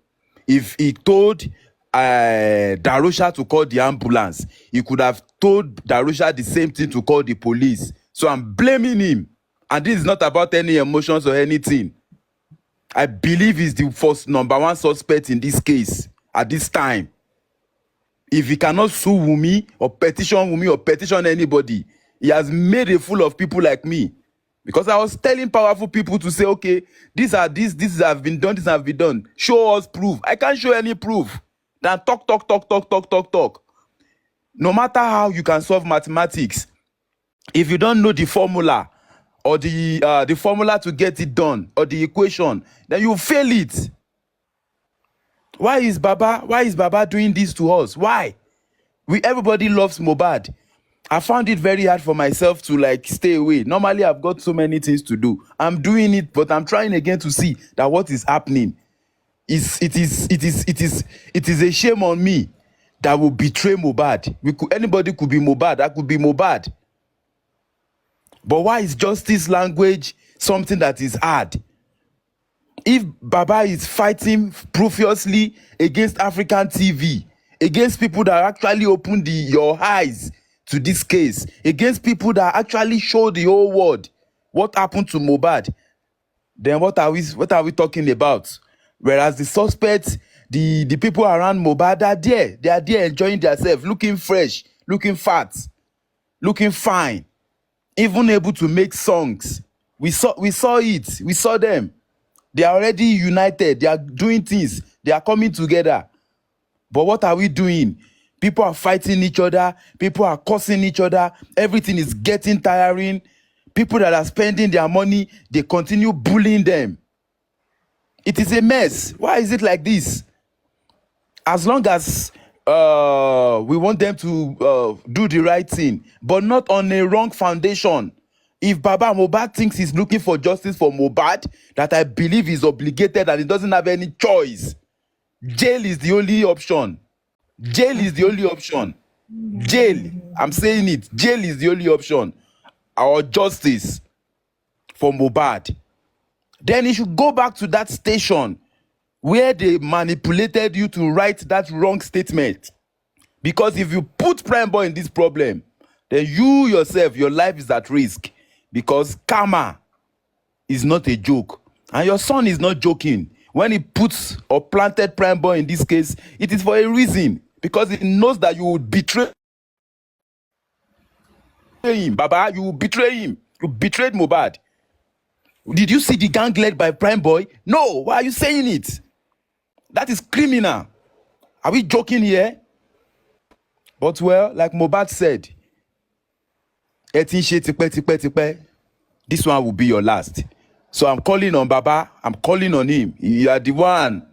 If he told Darusha to call the ambulance, he could have told Darusha the same thing to call the police. So I'm blaming him. And this is not about any emotions or anything. I believe he's the first number one suspect in this case at this time. If he cannot sue Wumi or petition anybody, he has made a fool of people like me. Because I was telling powerful people to say, okay, this have been done, this have been done. Show us proof. I can't show any proof. Then talk. No matter how you can solve mathematics, if you don't know the formula or the formula to get it done or the equation, then you fail it. Why is Baba doing this to us? Why? Everybody loves Mohbad. I found it very hard for myself to like stay away. Normally, I've got so many things to do. I'm doing it, but I'm trying again to see that what is happening it is a shame on me that will betray Mohbad. Anybody could be Mohbad. I could be Mohbad. But why is justice language something that is hard? If Baba is fighting profusely against African TV, against people that actually open your eyes to this case, against people that actually show the whole world what happened to Mohbad, then what are we talking about? Whereas the suspects, the people around Mohbad are there. They are there enjoying themselves, looking fresh, looking fat, looking fine, even able to make songs. We saw it. We saw them. They are already united. They are doing things. They are coming together. But what are we doing? People are fighting each other. People are cursing each other. Everything is getting tiring. People that are spending their money, they continue bullying them. It is a mess. Why is it like this? As long as we want them to do the right thing, but not on a wrong foundation. If Baba Mohbad thinks he's looking for justice for Mohbad, that I believe is obligated and he doesn't have any choice, jail is the only option. Jail is the only option. Jail. I'm saying it. Jail is the only option. Our justice for Mohbad. Then he should go back to that station where they manipulated you to write that wrong statement. Because if you put Prime Boy in this problem, then you yourself, your life is at risk. Because karma is not a joke. And your son is not joking. When he puts or planted Prime Boy in this case, it is for a reason. Because he knows that you would betray him. Baba, you will betray him. You betrayed Mohbad. Did you see the gang led by Prime Boy? No. Why are you saying it? That is criminal. Are we joking here? But well, like Mohbad said, this one will be your last. So I'm calling on Baba. I'm calling on him. You are the one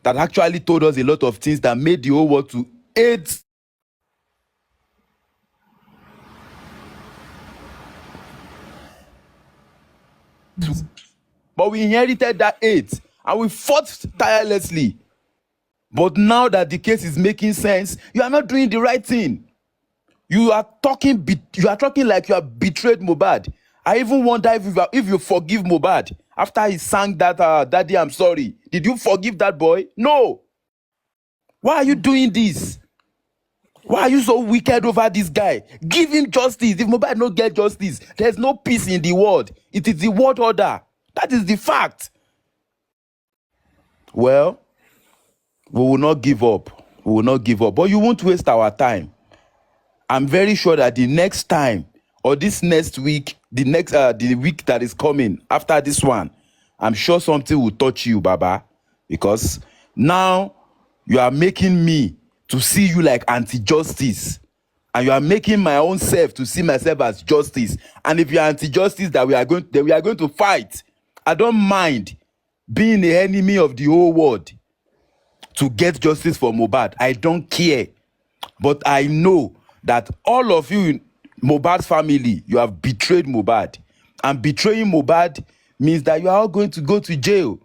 that actually told us a lot of things that made the whole world to hate. But we inherited that hate and we fought tirelessly. But now that the case is making sense, you are not doing the right thing. You are talking like you have betrayed Mohbad. I even wonder if you forgive Mohbad after he sang that Daddy I'm sorry. Did you forgive that boy? No. Why are you doing this? Why are you so wicked over this guy? Give him justice. If Mohbad no get justice, there's no peace in the world. It is the world order. That is the fact. Well, we will not give up. We will not give up. But you won't waste our time. I'm very sure that the next time or this next week, the week that is coming after this one, I'm sure something will touch you, Baba, because now you are making me to see you like anti-justice, and you are making my own self to see myself as justice. And if you are anti-justice, that we are going to fight. I don't mind being the enemy of the whole world to get justice for Mohbad. I don't care. But I know that all of you in Mohbad's family, you have betrayed Mohbad. And betraying Mohbad means that you are all going to go to jail.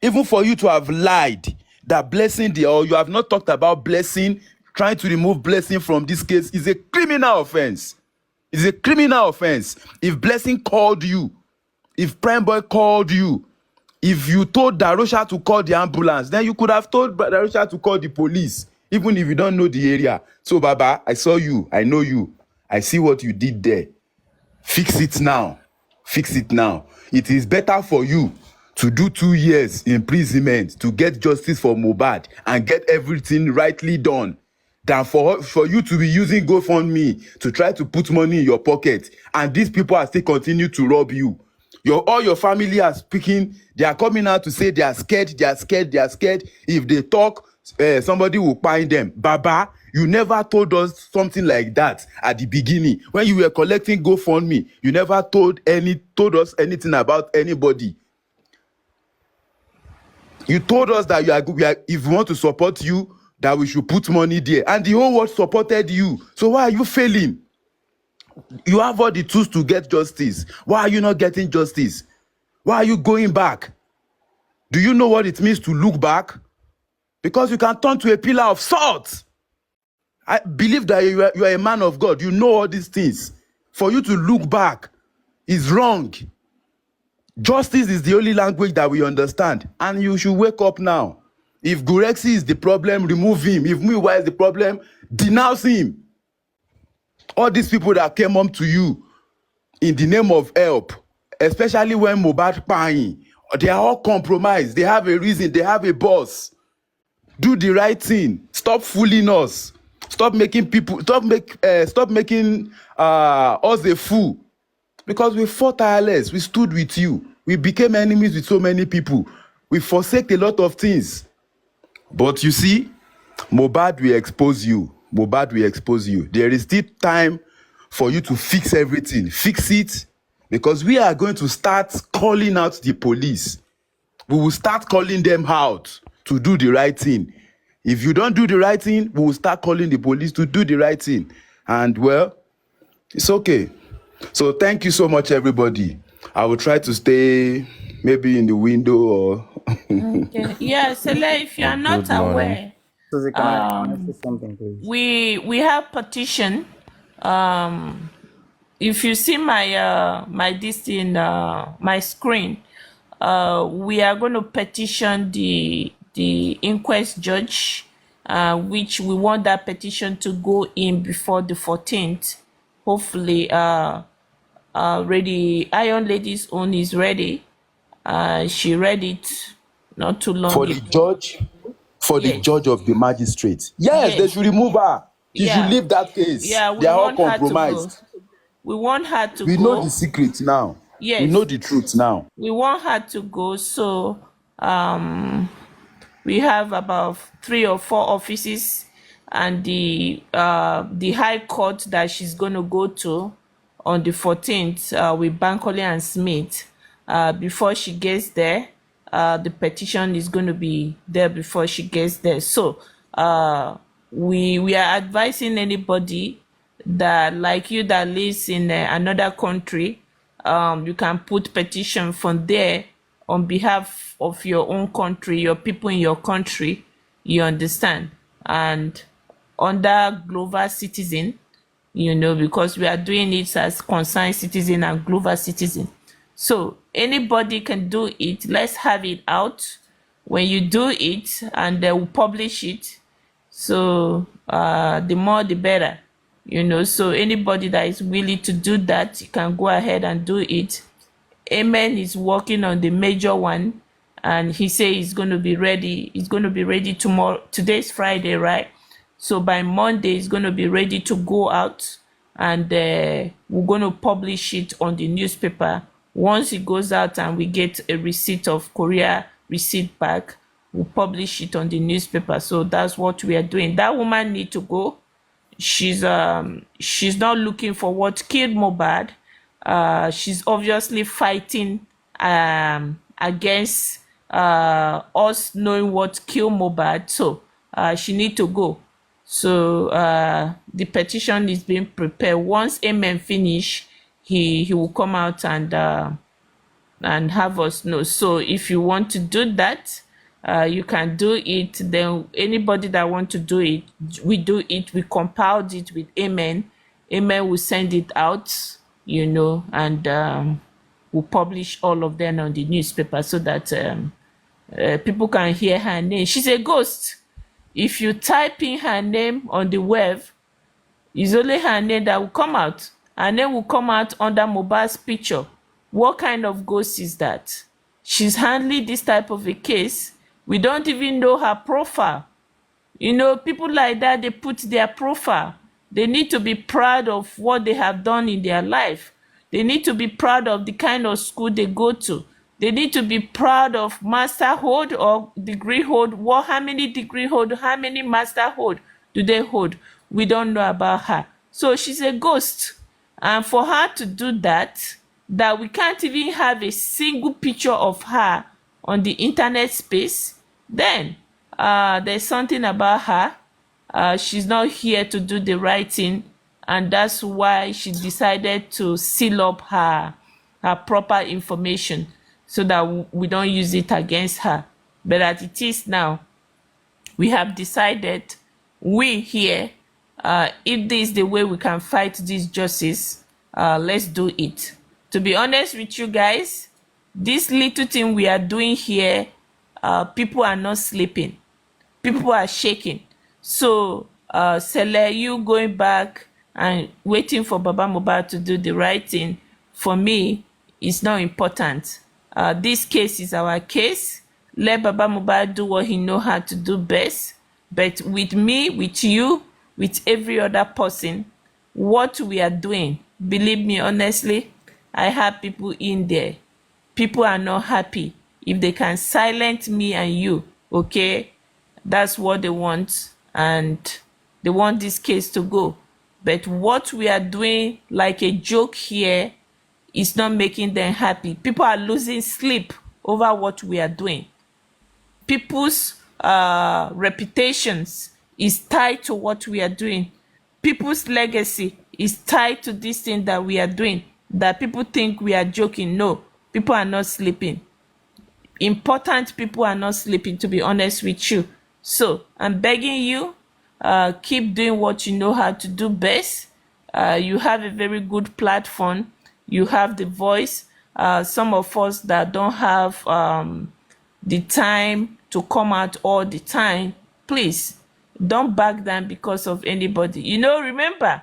Even for you to have lied that Blessing, or you have not talked about Blessing, trying to remove Blessing from this case is a criminal offense. It's a criminal offense. If Blessing called you, if Prime Boy called you, if you told Darosha to call the ambulance, then you could have told Darosha to call the police, even if you don't know the area. So, Baba, I saw you. I know you. I see what you did there. Fix it now. Fix it now. It is better for you to do 2 years imprisonment to get justice for Mohbad and get everything rightly done than for you to be using GoFundMe to try to put money in your pocket, and these people are still continue to rob you. All your family are speaking. They are coming out to say they are scared. They are scared. They are scared. If they talk, somebody will find them. Baba, you never told us something like that at the beginning when you were collecting GoFundMe. You never told us anything about anybody. You told us that if we want to support you, that we should put money there, and the whole world supported you. So why are you failing? You have all the tools to get justice. Why are you not getting justice? Why are you going back? Do you know what it means to look back? Because you can turn to a pillar of salt. I believe that you are a man of God. You know all these things. For you to look back is wrong. Justice is the only language that we understand. And you should wake up now. If Gurexi is the problem, remove him. If Muiwa is the problem, denounce him. All these people that came up to you in the name of help, especially when Mohbad paying, they are all compromised. They have a reason. They have a boss. Do the right thing. Stop fooling us. Stop making people. Stop making us a fool. Because we fought tireless. We stood with you. We became enemies with so many people. We forsake a lot of things. But you see, Mohbad will expose you. Mohbad will expose you. There is still time for you to fix everything. Fix it. Because we are going to start calling out the police. We will start calling them out to do the right thing. If you don't do the right thing, we will start calling the police to do the right thing. And well, it's okay. So thank you so much, everybody. I will try to stay maybe in the window or Okay. Yeah, Sele, if you are not Good morning. aware, Suzzy, can I say something, please? we have petition. If you see my my this in my screen, we are going to petition the inquest judge, which we want that petition to go in before the 14th. Hopefully, ready. Iron Lady's own is ready. She read it not too long for the ago. judge, for the Yes. judge of the magistrate. Yes, they Yes. should remove her. She should Yeah. leave that case. Yeah, we They are all want her to go. compromised. We want her to We know go. the secret now. We Yes. know the truth now. We want her to go. So we have about 3 or 4 offices, and the high court that she's going to go to on the 14th with Bankola and Smith. Before she gets there, the petition is going to be there before she gets there. So we are advising anybody that, like you, that lives in another country, you can put petition from there on behalf of your own country, your people in your country, you understand, and under global citizen, because we are doing it as concerned citizen and global citizen. So anybody can do it. Let's have it out. When you do it, and they will publish it, so the more the better, so anybody that is willing to do that, you can go ahead and do it. Amen is working on the major one, and he says he's going to be ready. He's going to be ready tomorrow. Today's Friday, right? So by Monday, he's going to be ready to go out, and we're going to publish it on the newspaper. Once it goes out and we get a receipt of Korea receipt back, we'll publish it on the newspaper. So that's what we are doing. That woman need to go. She's not looking for what killed Mohbad. She's obviously fighting against us knowing what killed Mohbad. So she need to go. So the petition is being prepared. Once Amen finish, he will come out and have us know. So if you want to do that, you can do it. Then anybody that want to do it, we do it. We compiled it with Amen. Amen will send it out, and we'll publish all of them on the newspaper so that people can hear her name. She's a ghost. If you type in her name on the web, it's only her name that will come out. Her name will come out under Mohbad's picture. What kind of ghost is that? She's handling this type of a case. We don't even know her profile. People like that, they put their profile. They need to be proud of what they have done in their life. They need to be proud of the kind of school they go to. They need to be proud of masterhood or degree hold. How many degree hold, how many master hold do they hold? We don't know about her. So she's a ghost. And for her to do that we can't even have a single picture of her on the internet space. Then there's something about her. She's not here to do the right thing, and that's why she decided to seal up her proper information so that we don't use it against her. But as it is now, we have decided, we here, if this is the way we can fight this justice, let's do it. To be honest with you guys, this little thing we are doing here, people are not sleeping, people are shaking. So Sele, you going back and waiting for Baba Mohbad to do the right thing, for me, is not important. This case is our case. Let Baba Mohbad do what he know how to do best. But with me, with you, with every other person, what we are doing, believe me, honestly, I have people in there. People are not happy. If they can silence me and you, okay, that's what they want, and they want this case to go. But what we are doing like a joke here is not making them happy. People are losing sleep over what we are doing. People's reputations is tied to what we are doing. People's legacy is tied to this thing that we are doing, that people think we are joking. No, people are not sleeping. Important people are not sleeping, to be honest with you. So I'm begging you, keep doing what you know how to do best. You have a very good platform. You have the voice. Some of us that don't have the time to come out all the time, please don't back down because of anybody. You know, remember,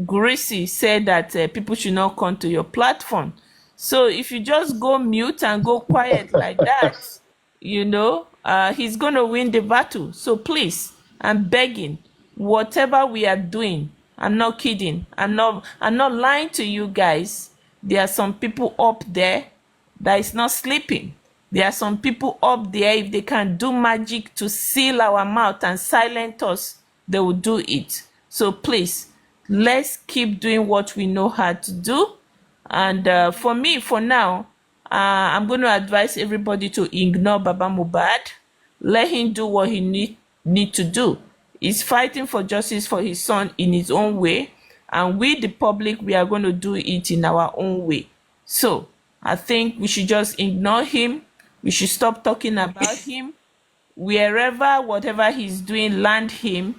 Gracie said that people should not come to your platform. So if you just go mute and go quiet like that, you know, he's going to win the battle. So please, I'm begging, whatever we are doing, I'm not kidding. I'm not lying to you guys. There are some people up there that is not sleeping. There are some people up there, if they can do magic to seal our mouth and silence us, they will do it. So please, let's keep doing what we know how to do. And for me, for now, I'm going to advise everybody to ignore Baba Mohbad. Let him do what he need to do. He's fighting for justice for his son in his own way. And we, the public, we are going to do it in our own way. So I think we should just ignore him. We should stop talking about him. Wherever, whatever he's doing, land him.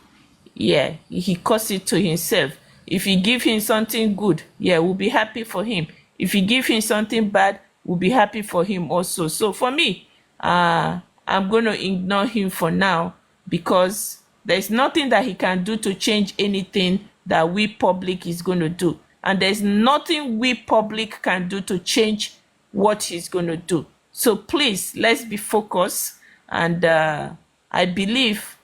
Yeah, he caused it to himself. If you give him something good, yeah, we'll be happy for him. If you give him something bad, we'll be happy for him also. So for me, I'm going to ignore him for now, because there's nothing that he can do to change anything that we public is going to do. And there's nothing we public can do to change what he's going to do. So please, let's be focused. And I believe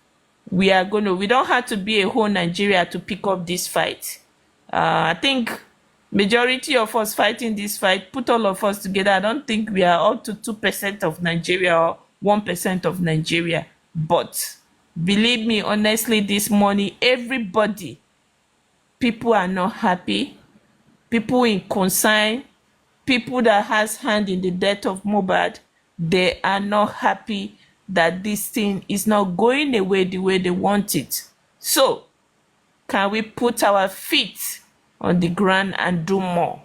we don't have to be a whole Nigeria to pick up this fight. I think majority of us fighting this fight, put all of us together, I don't think we are up to 2% of Nigeria or 1% of Nigeria. But believe me, honestly, this morning, everybody, people are not happy. People in concern, people that has hand in the death of Mohbad, they are not happy that this thing is not going away the way they want it. So can we put our feet on the ground and do more?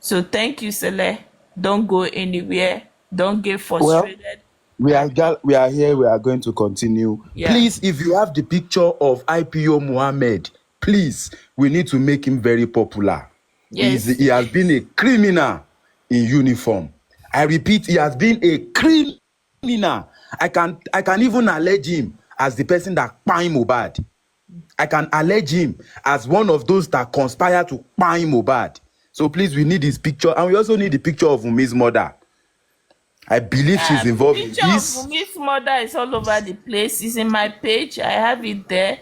So thank you, Sele. Don't go anywhere. Don't get Well, frustrated. we are here. We are going to continue. Yeah. Please, if you have the picture of IPO Mohammed, please, we need to make him very popular. Yes. He has been a criminal in uniform. I repeat, he has been a criminal. I can even allege him as the person that kpai Mohbad. I can allege him as one of those that conspire to kpai Mohbad. So please, we need his picture, and we also need the picture of Umi's mother. I believe she's involved in Picture this. of Umi's mother is all over the place. It's in my page. I have it there.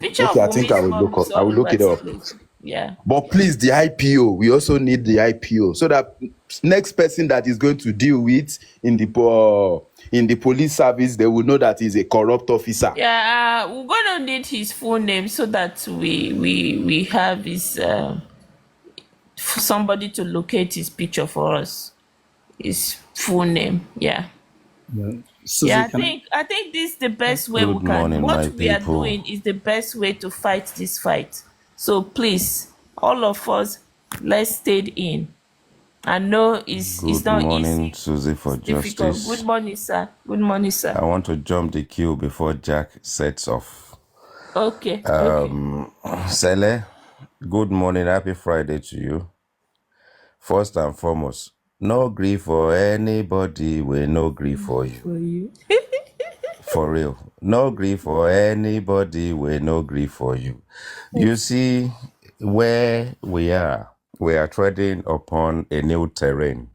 Picture Okay, of I think Umi's I will mom look is up. I all will look over it the up. place. Yeah. But please, the IPO, we also need the IPO so that next person that is going to deal with in the police service, they will know that he's a corrupt officer. Yeah, we're gonna need his full name so that we have his somebody to locate his picture for us. His full name, yeah. Susie, Yeah, can I think this is the best way we Good can. morning, What my we are people. doing is the best way to fight this fight. So please, all of us, let's stay in. I know it's Good not morning, easy. Suzzy for It's difficult. Good justice. morning, sir. Good morning, sir. I want to jump the queue before Jack sets off. Okay, okay. Sele, good morning, happy Friday to you. First and foremost, no grief for anybody, we no grief for you. For you. For real. No grief for anybody, we no grief for you. You see, where we are treading upon a new terrain.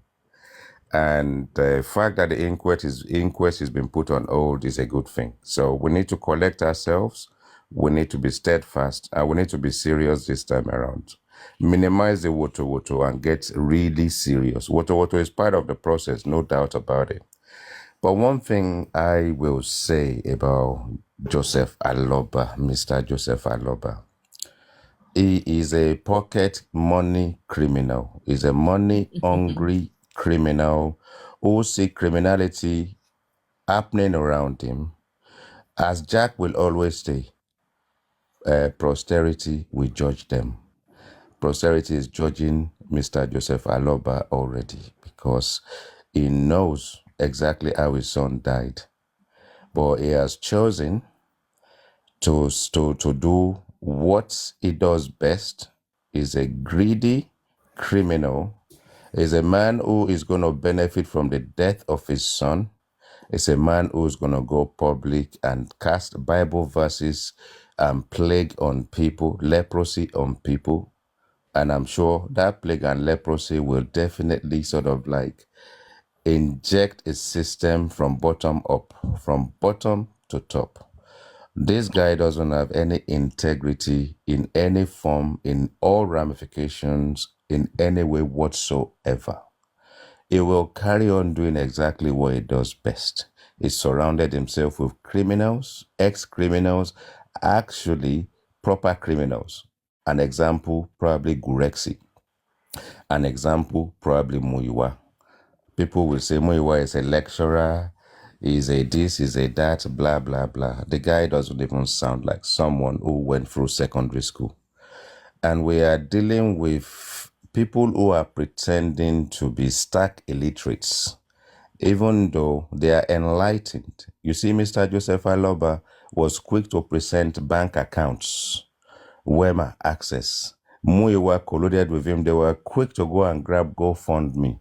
And the fact that the inquest has been put on hold is a good thing. So we need to collect ourselves. We need to be steadfast, and we need to be serious this time around. Minimize the woto and get really serious. Woto is part of the process, no doubt about it. But one thing I will say about Joseph Aloba, Mr. Joseph Aloba, he is a pocket money criminal. He's a money hungry criminal who see criminality happening around him. As Jack will always say, posterity will judge them. Posterity is judging Mr. Joseph Aloba already because he knows exactly how his son died. But he has chosen to do what he does best. Is a greedy criminal, is a man who is going to benefit from the death of his son, is a man who's going to go public and cast Bible verses and plague on people, leprosy on people. And I'm sure that plague and leprosy will definitely sort of like inject a system from bottom up, from bottom to top. This guy doesn't have any integrity in any form, in all ramifications, in any way whatsoever. He will carry on doing exactly what he does best. He surrounded himself with criminals, ex-criminals, actually proper criminals. An example, probably Gurexi. An example, probably Muiwa. People will say Muiwa is a lecturer, is a this, is a that, blah, blah, blah. The guy doesn't even sound like someone who went through secondary school. And we are dealing with people who are pretending to be stark illiterates, even though they are enlightened. You see, Mr. Joseph Aloba was quick to present bank accounts, Wema access. Muiwa colluded with him. They were quick to go and grab GoFundMe.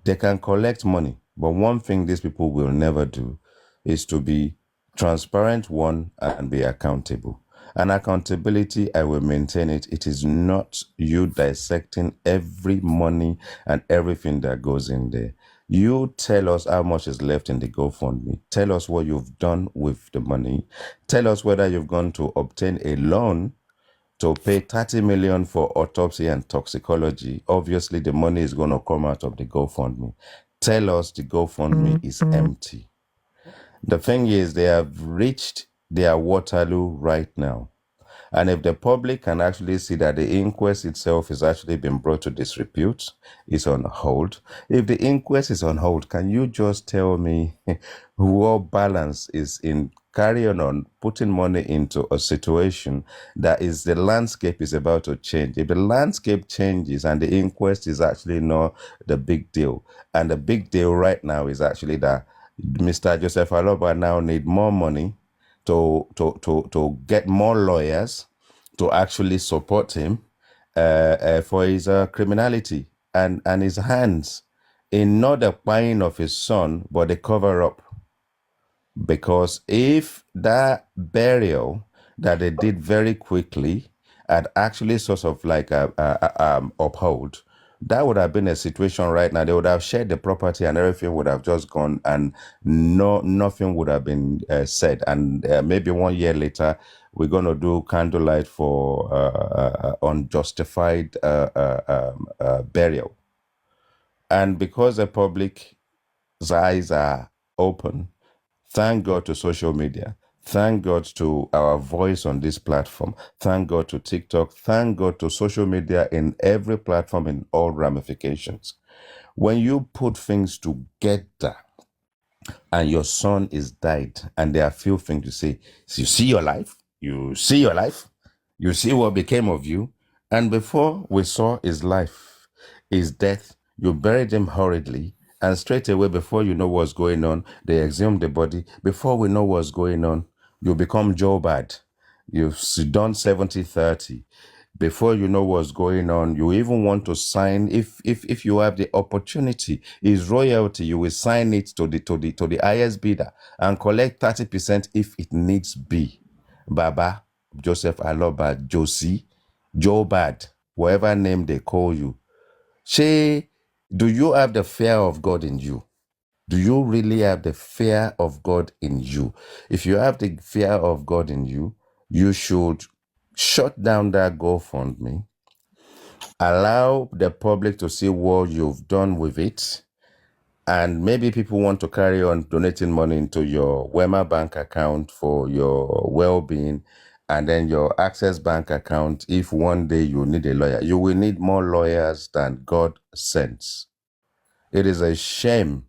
They can collect money, but one thing these people will never do is to be transparent, one, and be accountable. And accountability, I will maintain it. It is not you dissecting every money and everything that goes in there. You tell us how much is left in the GoFundMe. Tell us what you've done with the money. Tell us whether you've gone to obtain a loan to pay 30 million for autopsy and toxicology. Obviously, the money is going to come out of the GoFundMe. Tell us the GoFundMe is empty. The thing is, they have reached their Waterloo right now. And if the public can actually see that the inquest itself is actually being brought to disrepute, it's on hold. If the inquest is on hold, can you just tell me what balance is in carrying on putting money into a situation that is the landscape is about to change? If the landscape changes and the inquest is actually not the big deal, and the big deal right now is actually that Mr. Joseph Aloba now need more money to get more lawyers to actually support him for his criminality and his hands in not the buying of his son, but the cover up. Because if that burial that they did very quickly had actually sort of like uphold, that would have been a situation right now. They would have shared the property and everything would have just gone and nothing would have been said. And maybe 1 year later, we're going to do candlelight for unjustified burial. And because the public's eyes are open, thank God to social media. Thank God to our voice on this platform. Thank God to TikTok. Thank God to social media in every platform in all ramifications. When you put things together, and your son is died, and there are few things to say. So you see your life, you see your life, you see what became of you, and before we saw his life, his death, you buried him hurriedly, and straight away, before you know what's going on, they exhumed the body. Before we know what's going on, you become Jobad. You've done 70-30. Before you know what's going on, you even want to sign, if you have the opportunity, is royalty, you will sign it to the highest bidder and collect 30% if it needs be. Baba, Joseph Aloba, Josie, Jobad, whatever name they call you. Shay, do you have the fear of God in you? Do you really have the fear of God in you? If you have the fear of God in you, you should shut down that GoFundMe, allow the public to see what you've done with it, and maybe people want to carry on donating money into your Wema bank account for your well-being, and then your Access Bank account. If one day you need a lawyer, you will need more lawyers than God sends. It is a shame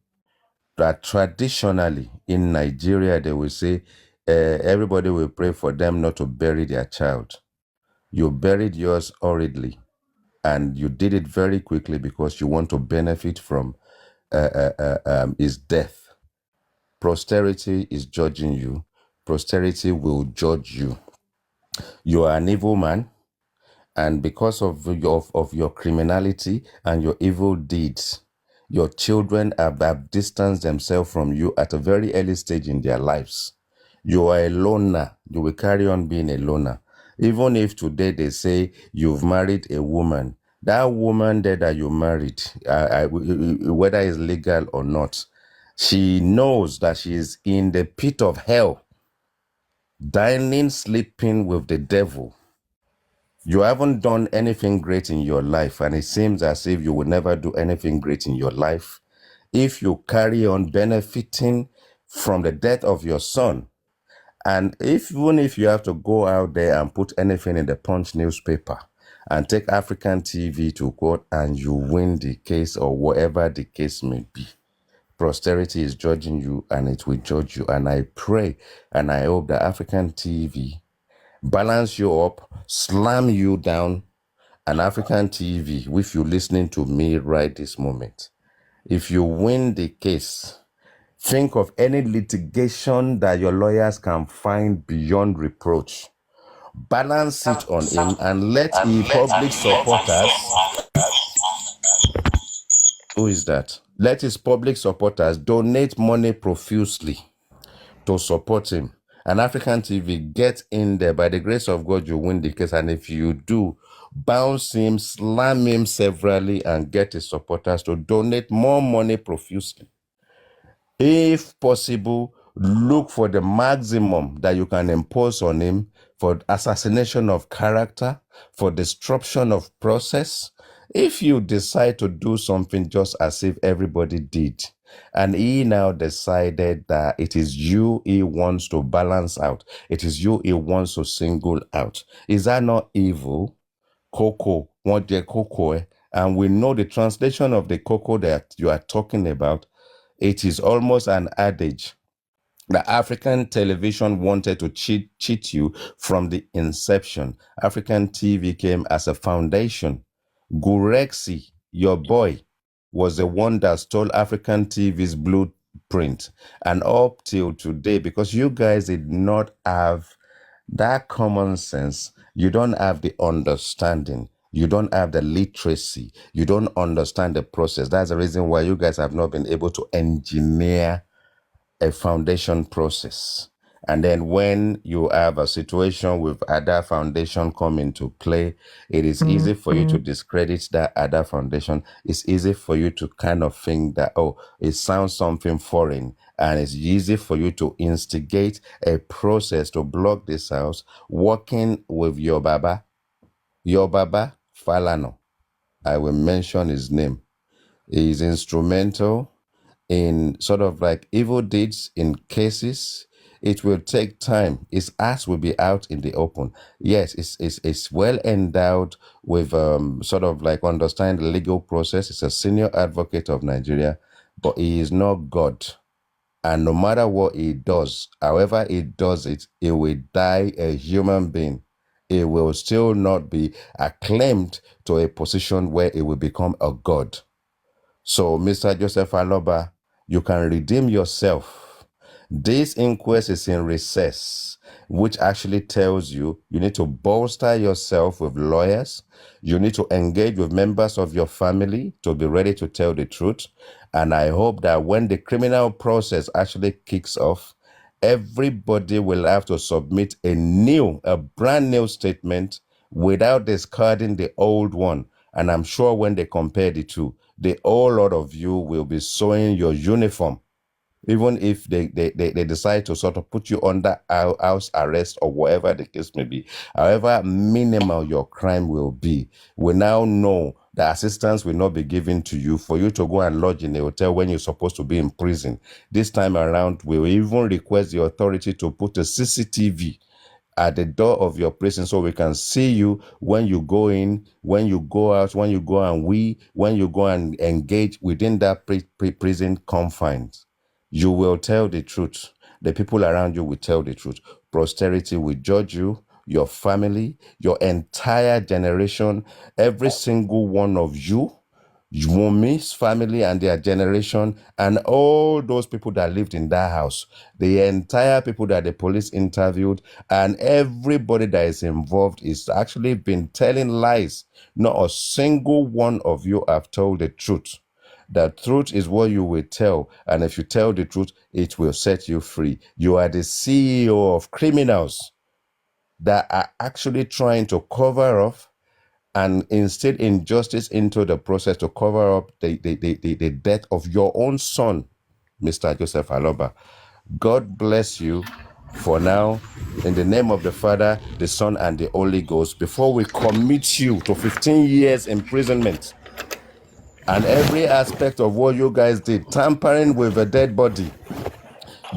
that traditionally in Nigeria, they will say everybody will pray for them not to bury their child. You buried yours hurriedly, and you did it very quickly because you want to benefit from his death. Posterity is judging you. Posterity will judge you. You are an evil man, and because of your criminality and your evil deeds, your children have distanced themselves from you at a very early stage in their lives. You are a loner. You will carry on being a loner. Even if today they say you've married a woman, that woman there that you married, whether it's legal or not, she knows that she is in the pit of hell, dining, sleeping with the devil. You haven't done anything great in your life, and it seems as if you will never do anything great in your life. If you carry on benefiting from the death of your son, and even if you have to go out there and put anything in the Punch newspaper and take African TV to court and you win the case or whatever the case may be, posterity is judging you and it will judge you. And I pray and I hope that African TV balance you up, slam you down, and African TV, if you're listening to me right this moment, if you win the case, think of any litigation that your lawyers can find beyond reproach. Balance it on him and let his public supporters, who is that? Let his public supporters donate money profusely to support him. And African TV, get in there. By the grace of God, you win the case. And if you do, bounce him, slam him severally, and get his supporters to donate more money profusely. If possible, look for the maximum that you can impose on him for assassination of character, for disruption of process. If you decide to do something just as if everybody did, and he now decided that it is you he wants to balance out, it is you he wants to single out, is that not evil? Cocoa, what the cocoa, and we know the translation of the cocoa that you are talking about. It is almost an adage. The African television wanted to cheat you from the inception. African TV came as a foundation. Gurexi, your boy, was the one that stole African TV's blueprint. And up till today, because you guys did not have that common sense, you don't have the understanding, you don't have the literacy, you don't understand the process. That's the reason why you guys have not been able to engineer a foundation process. And then when you have a situation with other foundation come into play, it is easy for you to discredit that other foundation. It's easy for you to kind of think that, oh, it sounds something foreign. And it's easy for you to instigate a process to block this house, working with your Baba Falano. I will mention his name. He is instrumental in sort of like evil deeds in cases. It will take time. His ass will be out in the open. Yes, it's well endowed with sort of like understanding the legal process. He's a senior advocate of Nigeria, but he is not God. And no matter what he does, however he does it, he will die a human being. He will still not be acclaimed to a position where he will become a god. So, Mr. Joseph Aloba, you can redeem yourself. This inquest is in recess, which actually tells you need to bolster yourself with lawyers. You need to engage with members of your family to be ready to tell the truth. And I hope that when the criminal process actually kicks off, everybody will have to submit a brand new statement without discarding the old one. And I'm sure when they compare the two, the whole lot of you will be sewing your uniform, even if they decide to sort of put you under house arrest or whatever the case may be. However minimal your crime will be, we now know that assistance will not be given to you for you to go and lodge in a hotel when you're supposed to be in prison. This time around, we will even request the authority to put a CCTV at the door of your prison so we can see you when you go in, when you go out, when you go when you go and engage within that prison confines. You will tell the truth. The people around you will tell the truth. Posterity will judge you, your family, your entire generation, every single one of you, Wumi's family and their generation, and all those people that lived in that house, the entire people that the police interviewed, and everybody that is involved is actually been telling lies. Not a single one of you have told the truth. The truth is what you will tell, and if you tell the truth, it will set you free. You are the CEO of criminals that are actually trying to cover up and instill injustice into the process to cover up the death of your own son, Mr. Joseph Aloba. God bless you for now. In the name of the Father, the Son, and the Holy Ghost, before we commit you to 15 years imprisonment and every aspect of what you guys did, tampering with a dead body,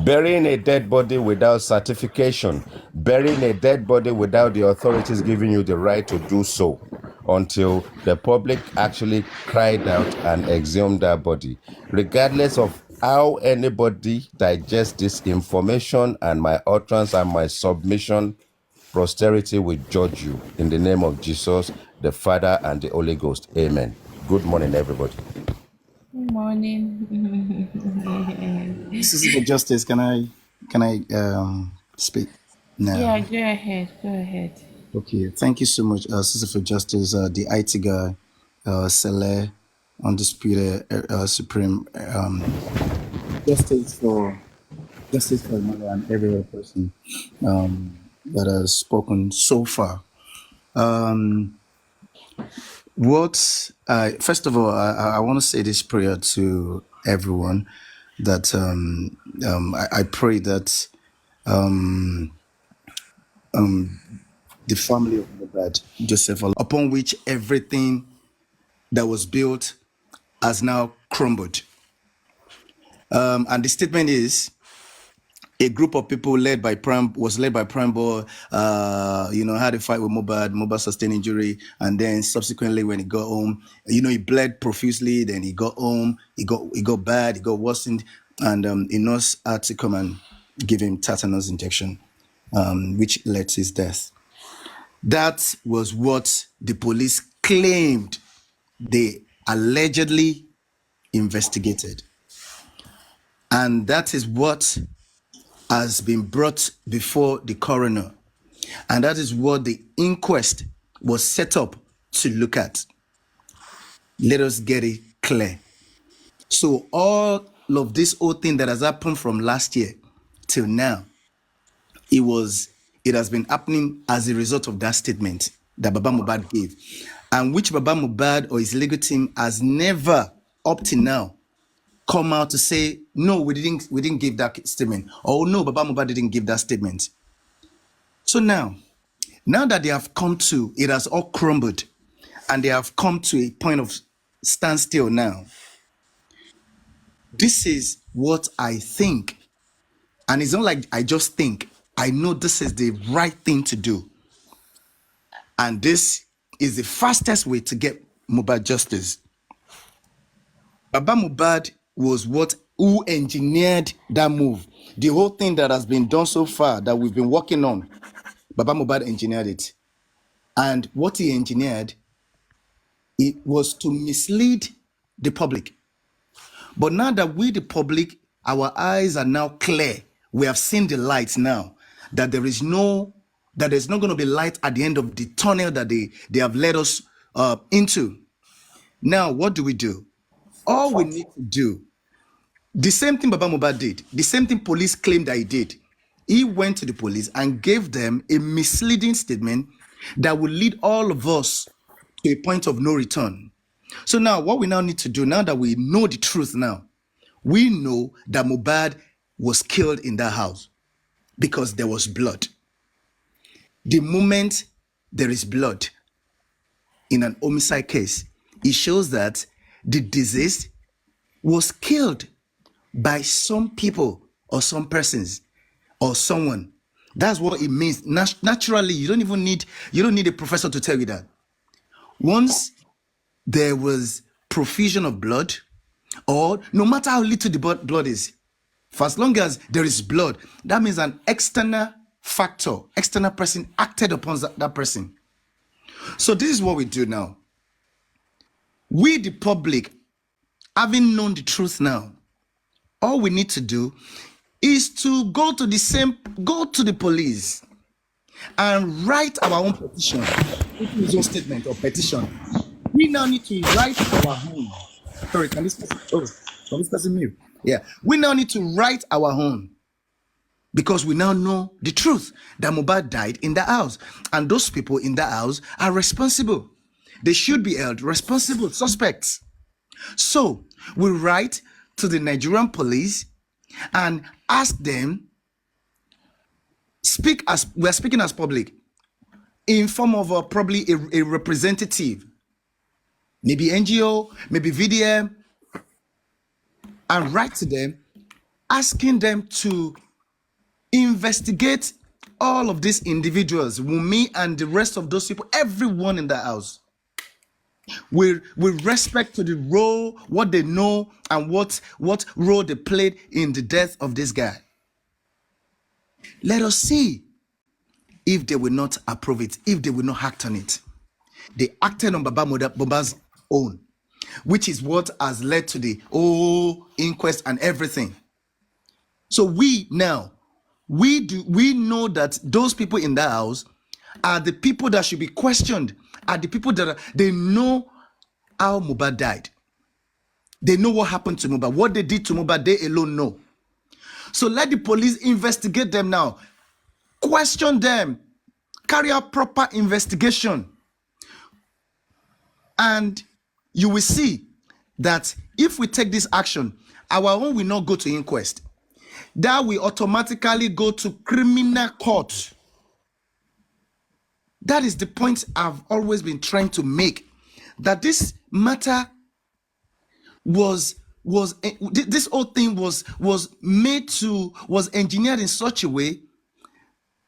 burying a dead body without certification, burying a dead body without the authorities giving you the right to do so, until the public actually cried out and exhumed that body. Regardless of how anybody digests this information and my utterance and my submission, posterity will judge you. In the name of Jesus, the Father, and the Holy Ghost. Amen. Good morning, everybody. Good morning. This is for justice. Can I speak Yeah, now? go ahead. Go ahead. Okay. Thank you so much, Sister for Justice, the IT guy, Saleh, Undisputed, Supreme, Justice for Emmanuel and every other person that has spoken so far. First of all, I want to say this prayer to everyone that I pray that the family of Mohbad, Joseph, upon which everything that was built has now crumbled. And the statement is a group of people led by Prime Boy, had a fight with Mohbad sustained injury, and then subsequently when he got home, he bled profusely, then he got home, he got bad, he got worsened, and a nurse had to come and give him tetanus injection, which led to his death. That was what the police claimed they allegedly investigated. And that is what has been brought before the coroner. And that is what the inquest was set up to look at. Let us get it clear. So all of this whole thing that has happened from last year till now, it has been happening as a result of that statement that Baba Mohbad gave, and which Baba Mohbad or his legal team has never, up to now, come out to say, no, we didn't give that statement, or no, Baba Mohbad didn't give that statement. So now that they have come to, it has all crumbled, and they have come to a point of standstill now. This is what I think, and it's not like I just think, I know this is the right thing to do. And this is the fastest way to get Mohbad justice. Baba Mohbad was what who engineered that move. The whole thing that has been done so far that we've been working on, Baba Mohbad engineered it. And what he engineered, it was to mislead the public. But now that we, the public, our eyes are now clear, we have seen the light now, that there's not going to be light at the end of the tunnel that they have led us into. Now, what do? All we need to do, the same thing Baba Mohbad did, the same thing police claimed that he did. He went to the police and gave them a misleading statement that will lead all of us to a point of no return. So now what we now need to do, now that we know the truth now, we know that Mohbad was killed in that house because there was blood. The moment there is blood in an homicide case, it shows that the deceased was killed by some people or some persons or someone. That's what it means. Naturally, you don't need a professor to tell you that. Once there was profusion of blood, or no matter how little the blood is, for as long as there is blood, that means an external factor, external person acted upon that person. So this is what we do now. We, the public, having known the truth now, all we need to do is to go to the police and write our own petition, his own statement or petition. We now need to write our own. Sorry, can this person mute? Yeah, we now need to write our own because we now know the truth that Mohbad died in the house, and those people in the house are responsible. They should be held responsible, suspects. So we write to the Nigerian police and ask them, we're speaking as public, in form of probably a representative, maybe NGO, maybe VDM, and write to them, asking them to investigate all of these individuals, Wunmi and the rest of those people, everyone in the house, with respect to the role, what they know, and what role they played in the death of this guy. Let us see if they will not approve it, if they will not act on it. They acted on Baba Mohbad's own, which is what has led to the whole inquest and everything. So we know that those people in that house are the people that should be questioned, are the people that they know how Mohbad died. They know what happened to Mohbad. What they did to Mohbad, they alone know. So let the police investigate them now. Question them. Carry out proper investigation. And you will see that if we take this action, our own will not go to inquest. That will automatically go to criminal court. That is the point I've always been trying to make. That this matter this whole thing was engineered in such a way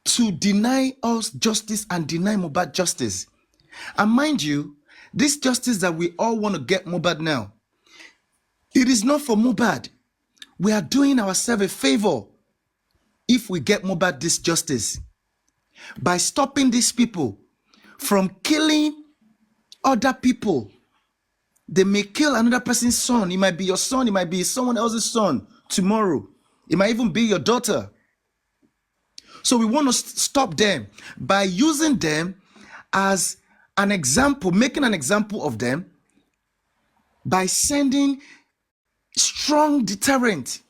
to deny us justice and deny Mohbad justice. And mind you, this justice that we all want to get Mohbad now, it is not for Mohbad. We are doing ourselves a favor if we get Mohbad this justice by stopping these people from killing other people. They may kill another person's son. It might be your son. It might be someone else's son tomorrow. It might even be your daughter. So we want to stop them by using them as an example, making an example of them by sending strong deterrent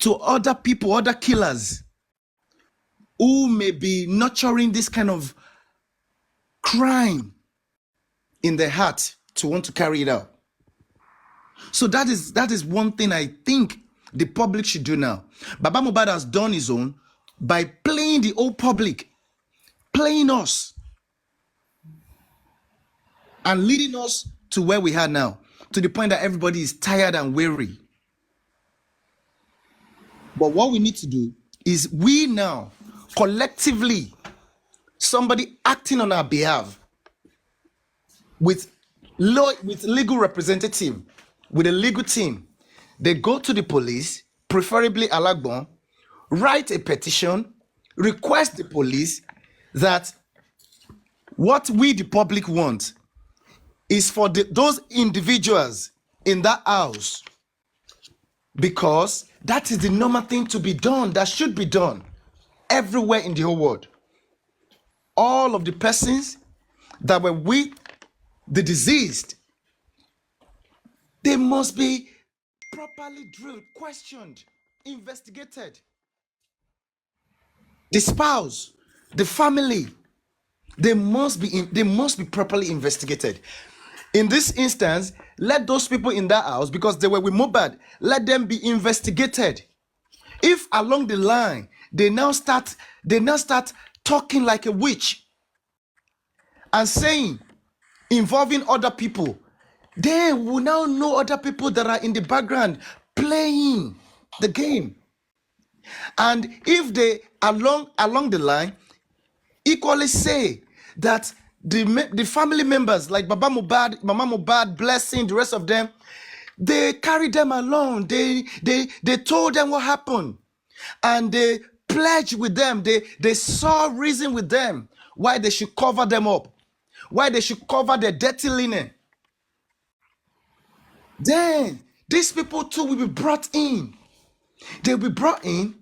to other people, other killers who may be nurturing this kind of crime in their heart to want to carry it out. So that is one thing I think the public should do now. Baba Mohbad has done his own by playing the whole public, playing us, and leading us to where we are now, to the point that everybody is tired and weary. But what we need to do is we now, collectively, somebody acting on our behalf, with legal representative, with a legal team, they go to the police, preferably Alagbon, write a petition, request the police that what we, the public, want is for those individuals in that house, because that is the normal thing to be done, that should be done everywhere in the whole world. All of the persons that were with the deceased, they must be properly drilled, questioned, investigated. The spouse, the family, they must be properly investigated. In this instance, let those people in that house, because they were with Mohbad, let them be investigated. If along the line they now start talking like a witch and saying, involving other people, they will now know other people that are in the background playing the game. And if they along the line equally say that the family members like Baba Mohbad, Mama Mohbad, Blessing, the rest of them, they carried them along. They told them what happened, and they pledged with them. They saw reason with them why they should cover them up, why they should cover their dirty linen. Then these people too will be brought in. They'll be brought in,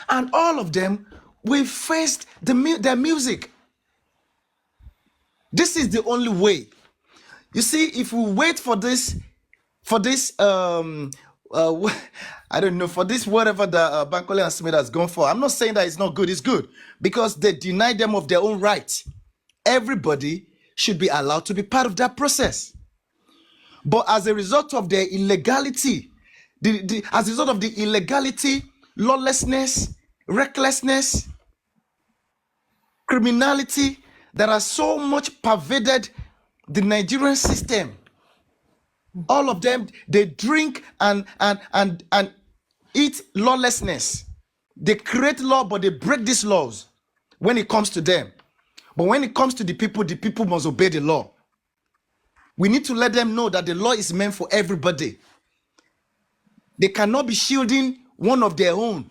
and all of them will face their music. This is the only way. You see, if we wait for this, I don't know, for this whatever the Bankola and Smith has gone for, I'm not saying that it's not good. It's good because they deny them of their own right. Everybody should be allowed to be part of that process. But as a result of their illegality, as a result of the illegality, lawlessness, recklessness, criminality that has so much pervaded the Nigerian system, all of them, they drink and eat lawlessness. They create law, but they break these laws when it comes to them. But when it comes to the people must obey the law. We need to let them know that the law is meant for everybody. They cannot be shielding one of their own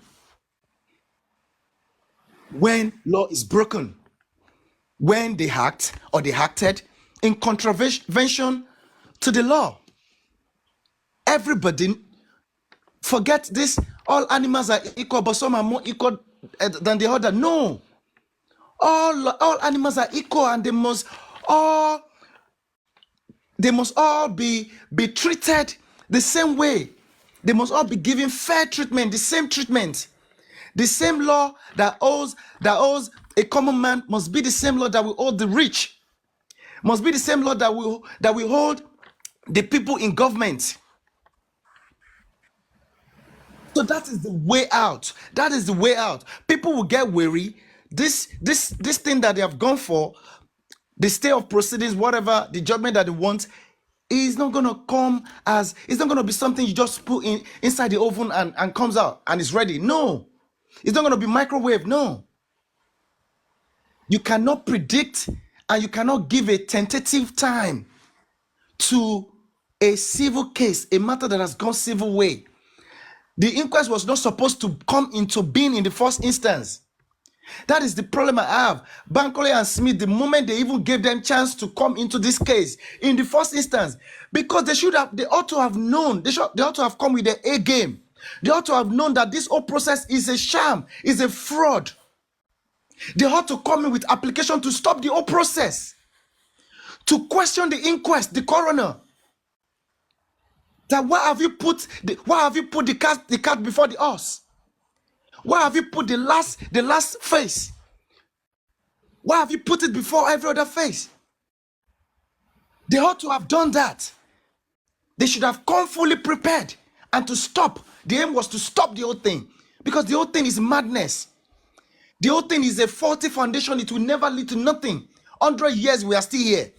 when law is broken, when they act or they acted in contravention to the law. Everybody, forget this, all animals are equal, but some are more equal than the other. No. All animals are equal, and they must all be treated the same way. They must all be given fair treatment, the same treatment. The same law that owes a common man must be the same law that will hold the rich. Must be the same law that will hold the people in government. So that is the way out. That is the way out. People will get weary. This thing that they have gone for, the stay of proceedings, whatever the judgment that they want, is not gonna come as, it's not gonna be something you just put inside the oven and comes out and it's ready. No, it's not gonna be microwave. No, you cannot predict and you cannot give a tentative time to a civil case, a matter that has gone civil way. The inquest was not supposed to come into being in the first instance. That is the problem I have. Bankola and Smith, the moment they even gave them chance to come into this case in the first instance, because they ought to have known, they ought to have come with their A game. They ought to have known that this whole process is a sham, is a fraud. They ought to come in with application to stop the whole process, to question the inquest, the coroner. That why have you put the cat before the horse? Why have you put the last face? Why have you put it before every other face? They ought to have done that. They should have come fully prepared and to stop. The aim was to stop the whole thing, because the whole thing is madness. The whole thing is a faulty foundation. It will never lead to nothing. 100 years we are still here.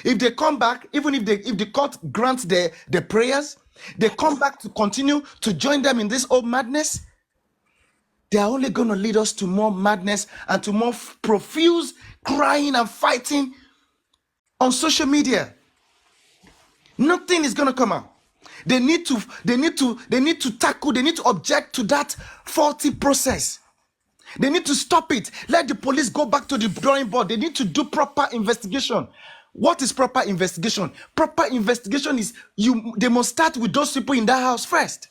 If they come back, even if the court grants their prayers, they come back to continue to join them in this old madness, they are only going to lead us to more madness and to more profuse crying and fighting on social media. Nothing is going to come out. They need to tackle, they need to object to that faulty process. They need to stop it. Let the police go back to the drawing board. They need to do proper investigation. What is proper investigation? Proper investigation is they must start with those people in that house first.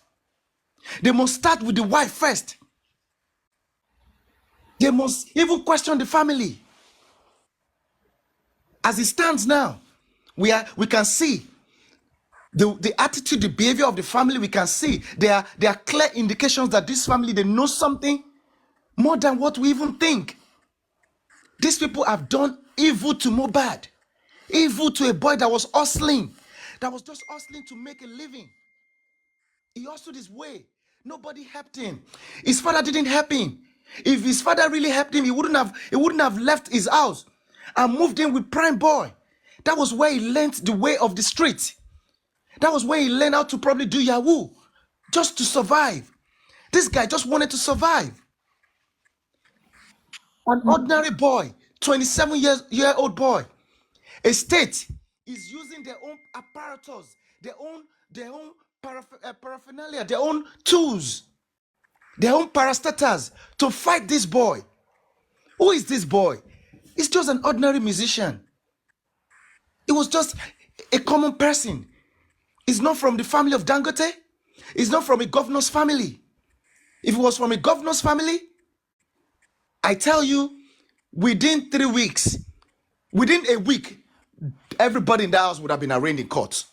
They must start with the wife first. They must even question the family. As it stands now, we can see the attitude, the behavior of the family. We can see there are clear indications that this family, they know something more than what we even think. These people have done evil to Mohbad, evil to a boy that was hustling, that was just hustling to make a living. He hustled his way. Nobody helped him. His father didn't help him. If his father really helped him, he wouldn't have left his house and moved in with Prime Boy. That was where he learned the way of the street. That was where he learned how to probably do Yahoo, just to survive. This guy just wanted to survive. An ordinary boy, 27-year-old boy. A state is using their own apparatus, their own paraphernalia, their own tools, their own parastatals to fight this boy. Who is this boy? He's just an ordinary musician. He was just a common person. He's not from the family of Dangote. He's not from a governor's family. If he was from a governor's family, I tell you, within 3 weeks, within a week, everybody in the house would have been arraigned in court.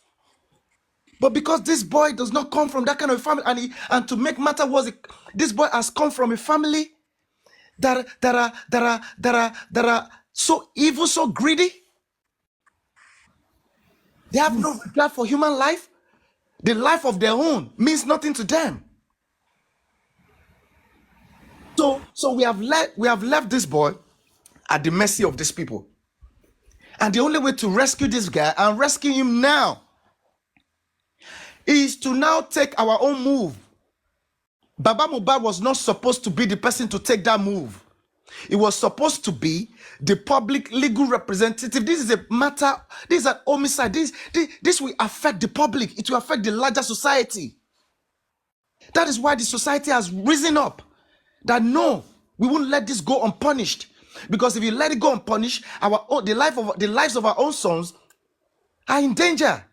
But because this boy does not come from that kind of family, and to make matter worse, this boy has come from a family that are so evil, so greedy. They have no regard for human life. The life of their own means nothing to them. So we have left this boy at the mercy of these people. And the only way to rescue this guy and rescue him now is to now take our own move. Baba Mohbad was not supposed to be the person to take that move. It was supposed to be the public legal representative. This is a matter, this is an homicide. This will affect the public. It will affect the larger society. That is why the society has risen up. That no, we won't let this go unpunished. Because if you let it go unpunished, the lives of our own sons are in danger.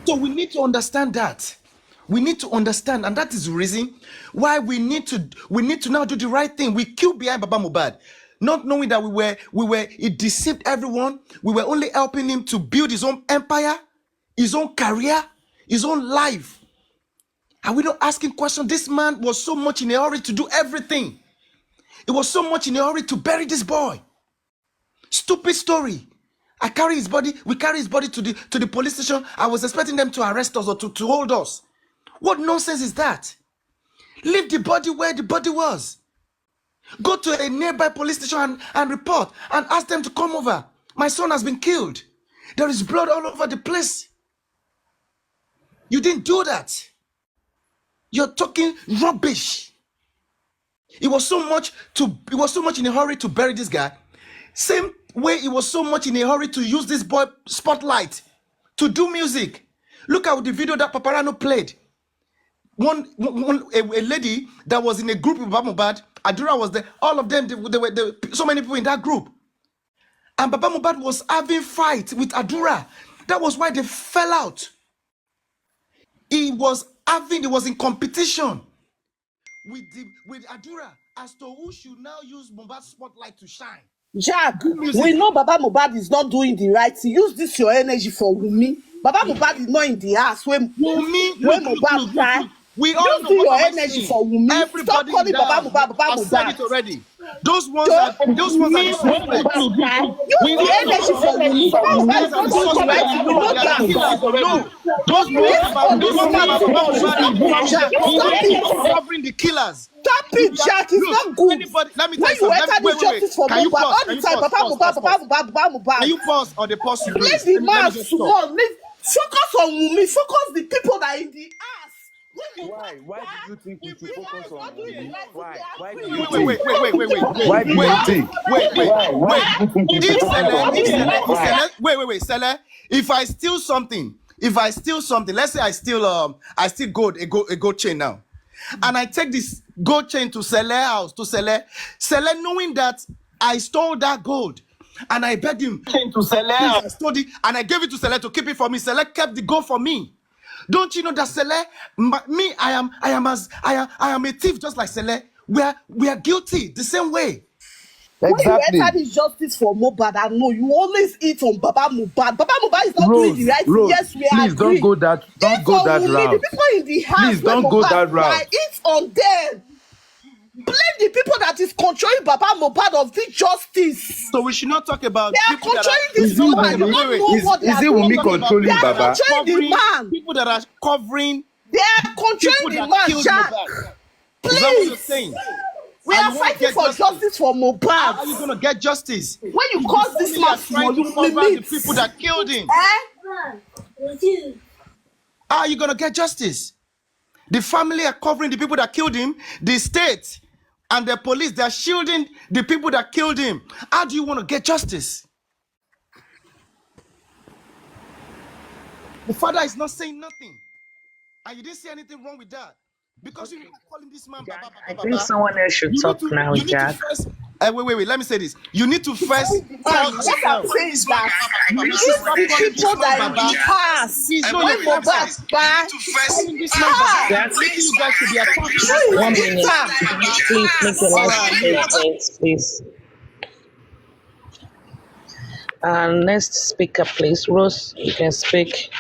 So we need to understand that. We need to understand, and that is the reason why we need to now do the right thing. We queue behind Baba Mohbad, not knowing that it deceived everyone. We were only helping him to build his own empire, his own career, his own life. And we're not asking questions. This man was so much in a hurry to do everything. He was so much in a hurry to bury this boy. Stupid story. We carry his body to the police station. I was expecting them to arrest us or to hold us. What nonsense is that? Leave the body where the body was. Go to a nearby police station and report and ask them to come over. My son has been killed. There is blood all over the place. You didn't do that. You're talking rubbish. It was so much in a hurry to bury this guy. Same way it was so much in a hurry to use this boy spotlight to do music. Look at the video that Paparano played. A lady that was in a group with Baba Mohbad, Adura was there. All of them, there were so many people in that group. And Baba Mohbad was having fight with Adura. That was why they fell out. He was in competition with Adura as to who should now use Mohbad's spotlight to shine. Jack, we know Baba Mohbad is not doing the right thing. Use this your energy for Wunmi. Baba Mohbad is not in the house when Mohbad cry. We all Just know do what your I'm energy saying. for Wunmi. Stop Everybody calling Baba Mohbad. I've said it already. Those ones are the suspects. Use the energy for Wunmi. Baba Mohbad is not doing the right thing. We know they are killers. No, those ones are covering the killers. Stop it, Jack. It's not good. Let me When tell you you enter the justice for Mohbad all the time, Baba Mohbad. Can you pause or the pause? Let the man small. Focus on Wunmi. Focus the people that are in the ass. When Why? Why do you think we should Before focus it's on not doing the Wumi? right thing, they Why? Why do agree. you Wait, think? wait, wait, wait, wait, wait, wait, Why do you wait, think? wait. Why do you think we should If focus Sele, on Wumi? Why? wait, Sele, if I steal something, let's say I steal gold, a gold chain now, and I take this gold chain to Sele house, Sele knowing that I stole that gold, and I begged him, please, I stole it, and I gave it to Sele to keep it for me. Sele kept the gold for me. Don't you know that Sele, me, I am a thief just like Sele. We are guilty the same way. When you Exactly. enter this justice for Mohbad, I know you always eat on Baba Mohbad. Baba Mohbad is not doing the Rose, right thing. Rose, Yes, we please don't agree. go that Eat on Wunmi, the route. people in the Please house when don't go Mohbad that cry, route. eat on them. Blame the people that is controlling Baba Mohbad of this justice. So we should not talk about They are people that are. controlling this Is it man. You Wumi? don't know what they Is are it doing. Wumi Talking about They controlling are people that are Baba? controlling the covering man. people that are covering They are controlling people the that man, killed Jack. Mohbad. Is that what you're Please. saying? We And are you want to fighting get for justice? justice for How are you Mohbad. gonna get justice? When you If cause the this family man are trying small, to you cover the limit. people that killed him. Eh? How are you gonna get justice? The family are covering the people that killed him. The state and the police, they are shielding the people that killed him. How do you want to get justice? The father is not saying nothing, and you didn't see anything wrong with that. Because you are calling this man Baba, I Baba, think Baba. someone else should talk now, You need to Jack. first. Wait. Let me say this. You need to first Man, call what I'm yourself. saying is that You need to if stop the calling this people man that in Baba. the house, He's not when your father. Mohbad buy, Calling this man Baba Jack, is making you guys to be apart. you 1 hit minute. am. Please make your All last right, you. statement, please. Next speaker, please. Rose, you can speak.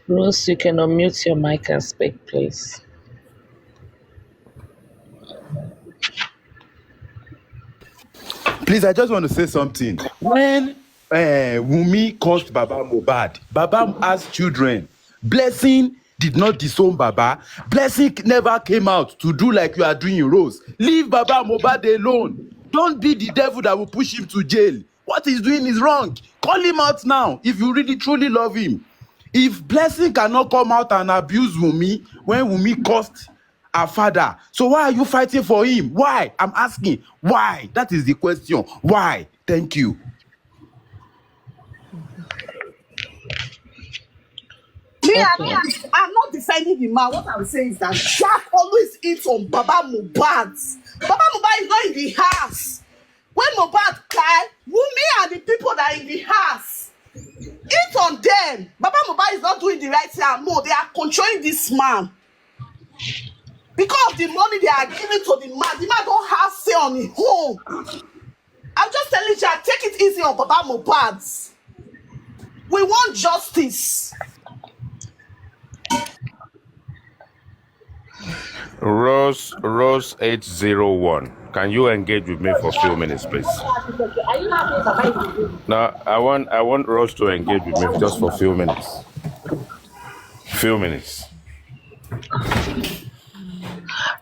Rose, you can unmute your mic and speak, please. Please, I just want to say something. When Wumi caused Baba Mohbad, Baba has children. Blessing did not disown Baba. Blessing never came out to do like you are doing in Rose. Leave Baba Mohbad alone. Don't be the devil that will push him to jail. What he's doing is wrong. Call him out now if you really truly love him. If Blessing cannot come out and abuse Wumi when Wumi caused her father, so why are you fighting for him? Why? I'm asking. Why? That is the question. Why? Thank you. Me, Okay. I'm not defending the man. What I'm saying is that Jack always eats on Baba Mohbad. Baba Mohbad is not in the house. When Mohbad cry, Wunmi and the people that are in the house, eat on them. Baba Mohbad is not doing the right thing. No, they are controlling this man. Because of the money they are giving to the man don't have say on his home. I'm just telling Jack, take it easy on Baba Mohbad. We want justice. Rose 801. Can you engage with me for a few minutes, please? Now, I want Rose to engage with me just for a few minutes. Few minutes.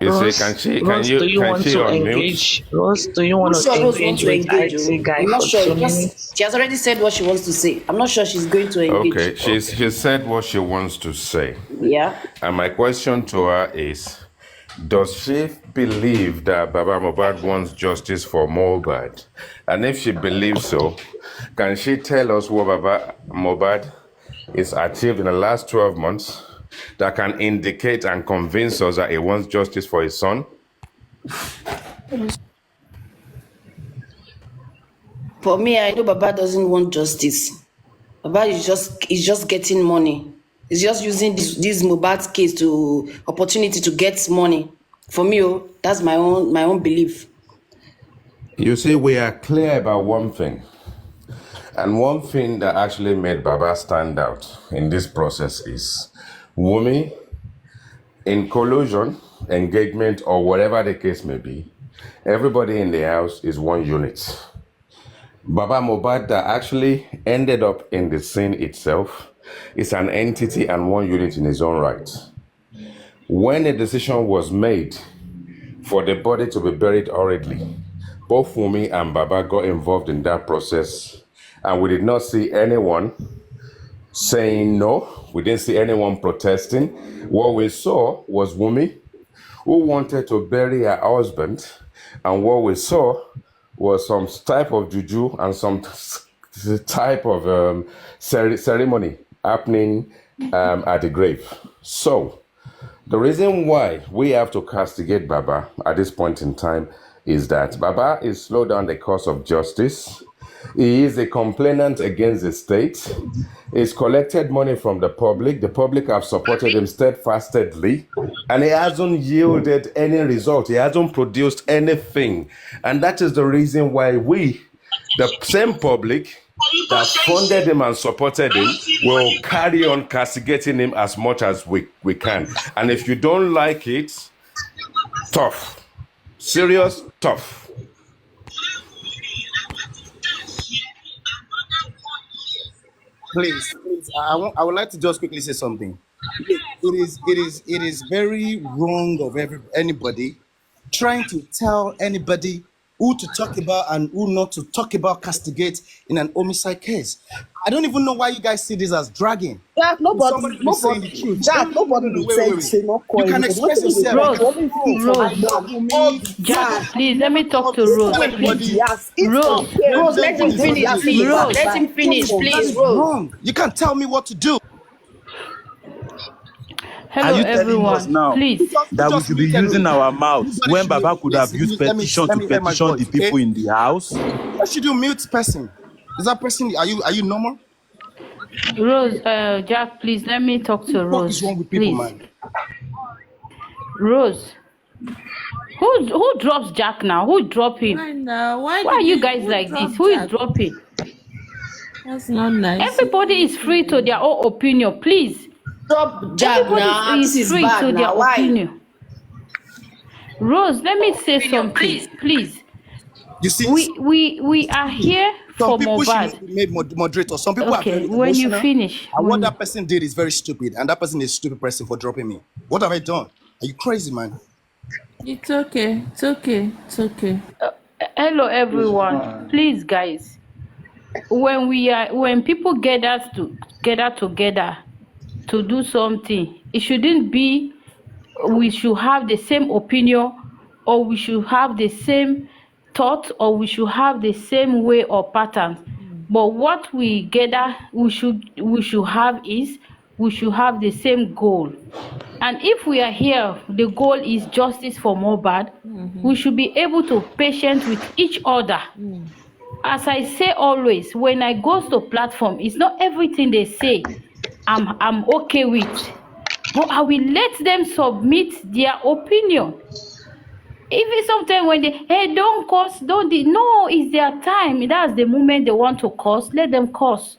You see, Rose, do you want to unmute? engage? Rose, do you want I'm not to sure Rose wants engage to with engage. IT guy I'm not for sure. 2 Just minutes? she has already said what she wants to say. I'm not sure she's going to engage. Okay, she said what she wants to say. Yeah. And my question to her is, does she believe that Baba Mohbad wants justice for Mohbad? And if she believes so, can she tell us what Baba Mohbad is achieved in the last 12 months that can indicate and convince us that he wants justice for his son? For me, I know Baba doesn't want justice. Baba is just getting money. He's just using this Mohbad case to opportunity to get money. For me, that's my own belief. You see, we are clear about one thing. And one thing that actually made Baba stand out in this process is Wumi, in collusion, engagement, or whatever the case may be, everybody in the house is one unit. Baba Mohbad that actually ended up in the scene itself is an entity and one unit in his own right. When a decision was made for the body to be buried hurriedly, both Wumi and Baba got involved in that process, and we did not see anyone saying no. We didn't see anyone protesting. What we saw was Wumi, who wanted to bury her husband, and what we saw was some type of juju and some type of ceremony happening at the grave. So, the reason why we have to castigate Baba at this point in time is that Baba is slowed down the course of justice. He is a complainant against the state. He's collected money from the public. The public have supported him steadfastly, and he hasn't yielded any result. He hasn't produced anything. And that is the reason why we, the same public that funded him and supported him, will carry on castigating him as much as we can. And if you don't like it, tough. Serious, tough. Please, I would like to just quickly say something. It is very wrong of anybody trying to tell anybody who to talk about and who not to talk about, castigate in an homicide case. I don't even know why you guys see this as dragging. Jack, Somebody be saying the truth. Jack, No, nobody no, will wait. say no You can because express what is it? yourself. Rose, I love Wunmi. Jack, please let me talk to Rose, please. Rose, Let him finish, please. Rose, Let him finish, please. Rose. Wrong. You can't tell me what to do. Hello, Are you telling everyone. us now Please. that we should be using our mouths Everybody when should Baba be- could have listen, used let me- petition let to me hear my petition the voice, people okay? in the house? Why should you mute person? Is that person? Are you normal? Rose, Jack, please let me talk to What Rose. is wrong with people, Please. man? Rose. Who drops Jack now? Who drop him? Why now? Why Why are did you guys like drop this? Who is Jack? dropping? That's not nice. Everybody is free to their own opinion, please. Stop Jack now. Everybody This is free bad to their now. Why? opinion. Rose, let me say something, please. You see, We are here some for people should Mohbad. not be made moderators. Some people are Okay, very when you emotional. finish. And what that person did is very stupid. And that person is a stupid person for dropping me. What have I done? Are you crazy, man? It's okay. It's okay. It's okay. Hello, everyone. Please, guys. When people gather together to do something, it shouldn't be we should have the same opinion, or we should have the same thought, or we should have the same way or patterns. But what we gather, we should have is we should have the same goal. And if we are here, the goal is justice for Mohbad. We should be able to patient with each other. As I say always, when I go to platform, it's not everything they say I'm okay with, but I will let them submit their opinion. Even sometimes when they don't curse, no, it's their time. That's the moment they want to curse, let them curse.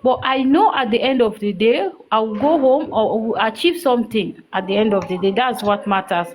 But I know at the end of the day, I will go home or will achieve something at the end of the day. That's what matters.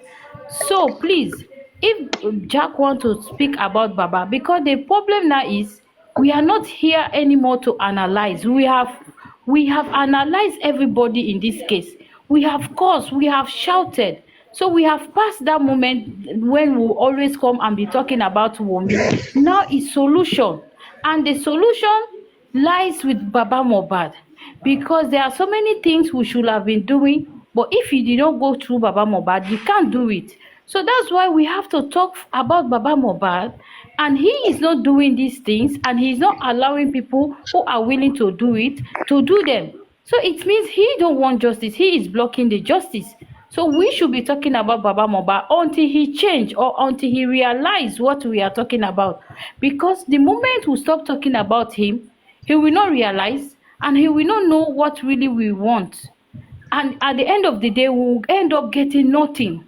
So please, if Jack wants to speak about Baba, because the problem now is we are not here anymore to analyze. We have analyzed everybody in this case. We have cursed, we have shouted. So we have passed that moment when we always come and be talking about Wunmi. Now it's solution. And the solution lies with Baba Mohbad, because there are so many things we should have been doing, but if you did not go through Baba Mohbad, you can't do it. So that's why we have to talk about Baba Mohbad, and he is not doing these things, and he is not allowing people who are willing to do it to do them. So it means he don't want justice. He is blocking the justice. So we should be talking about Baba Mohbad until he change, or until he realize what we are talking about. Because the moment we stop talking about him, he will not realize, and he will not know what really we want. And at the end of the day, we will end up getting nothing.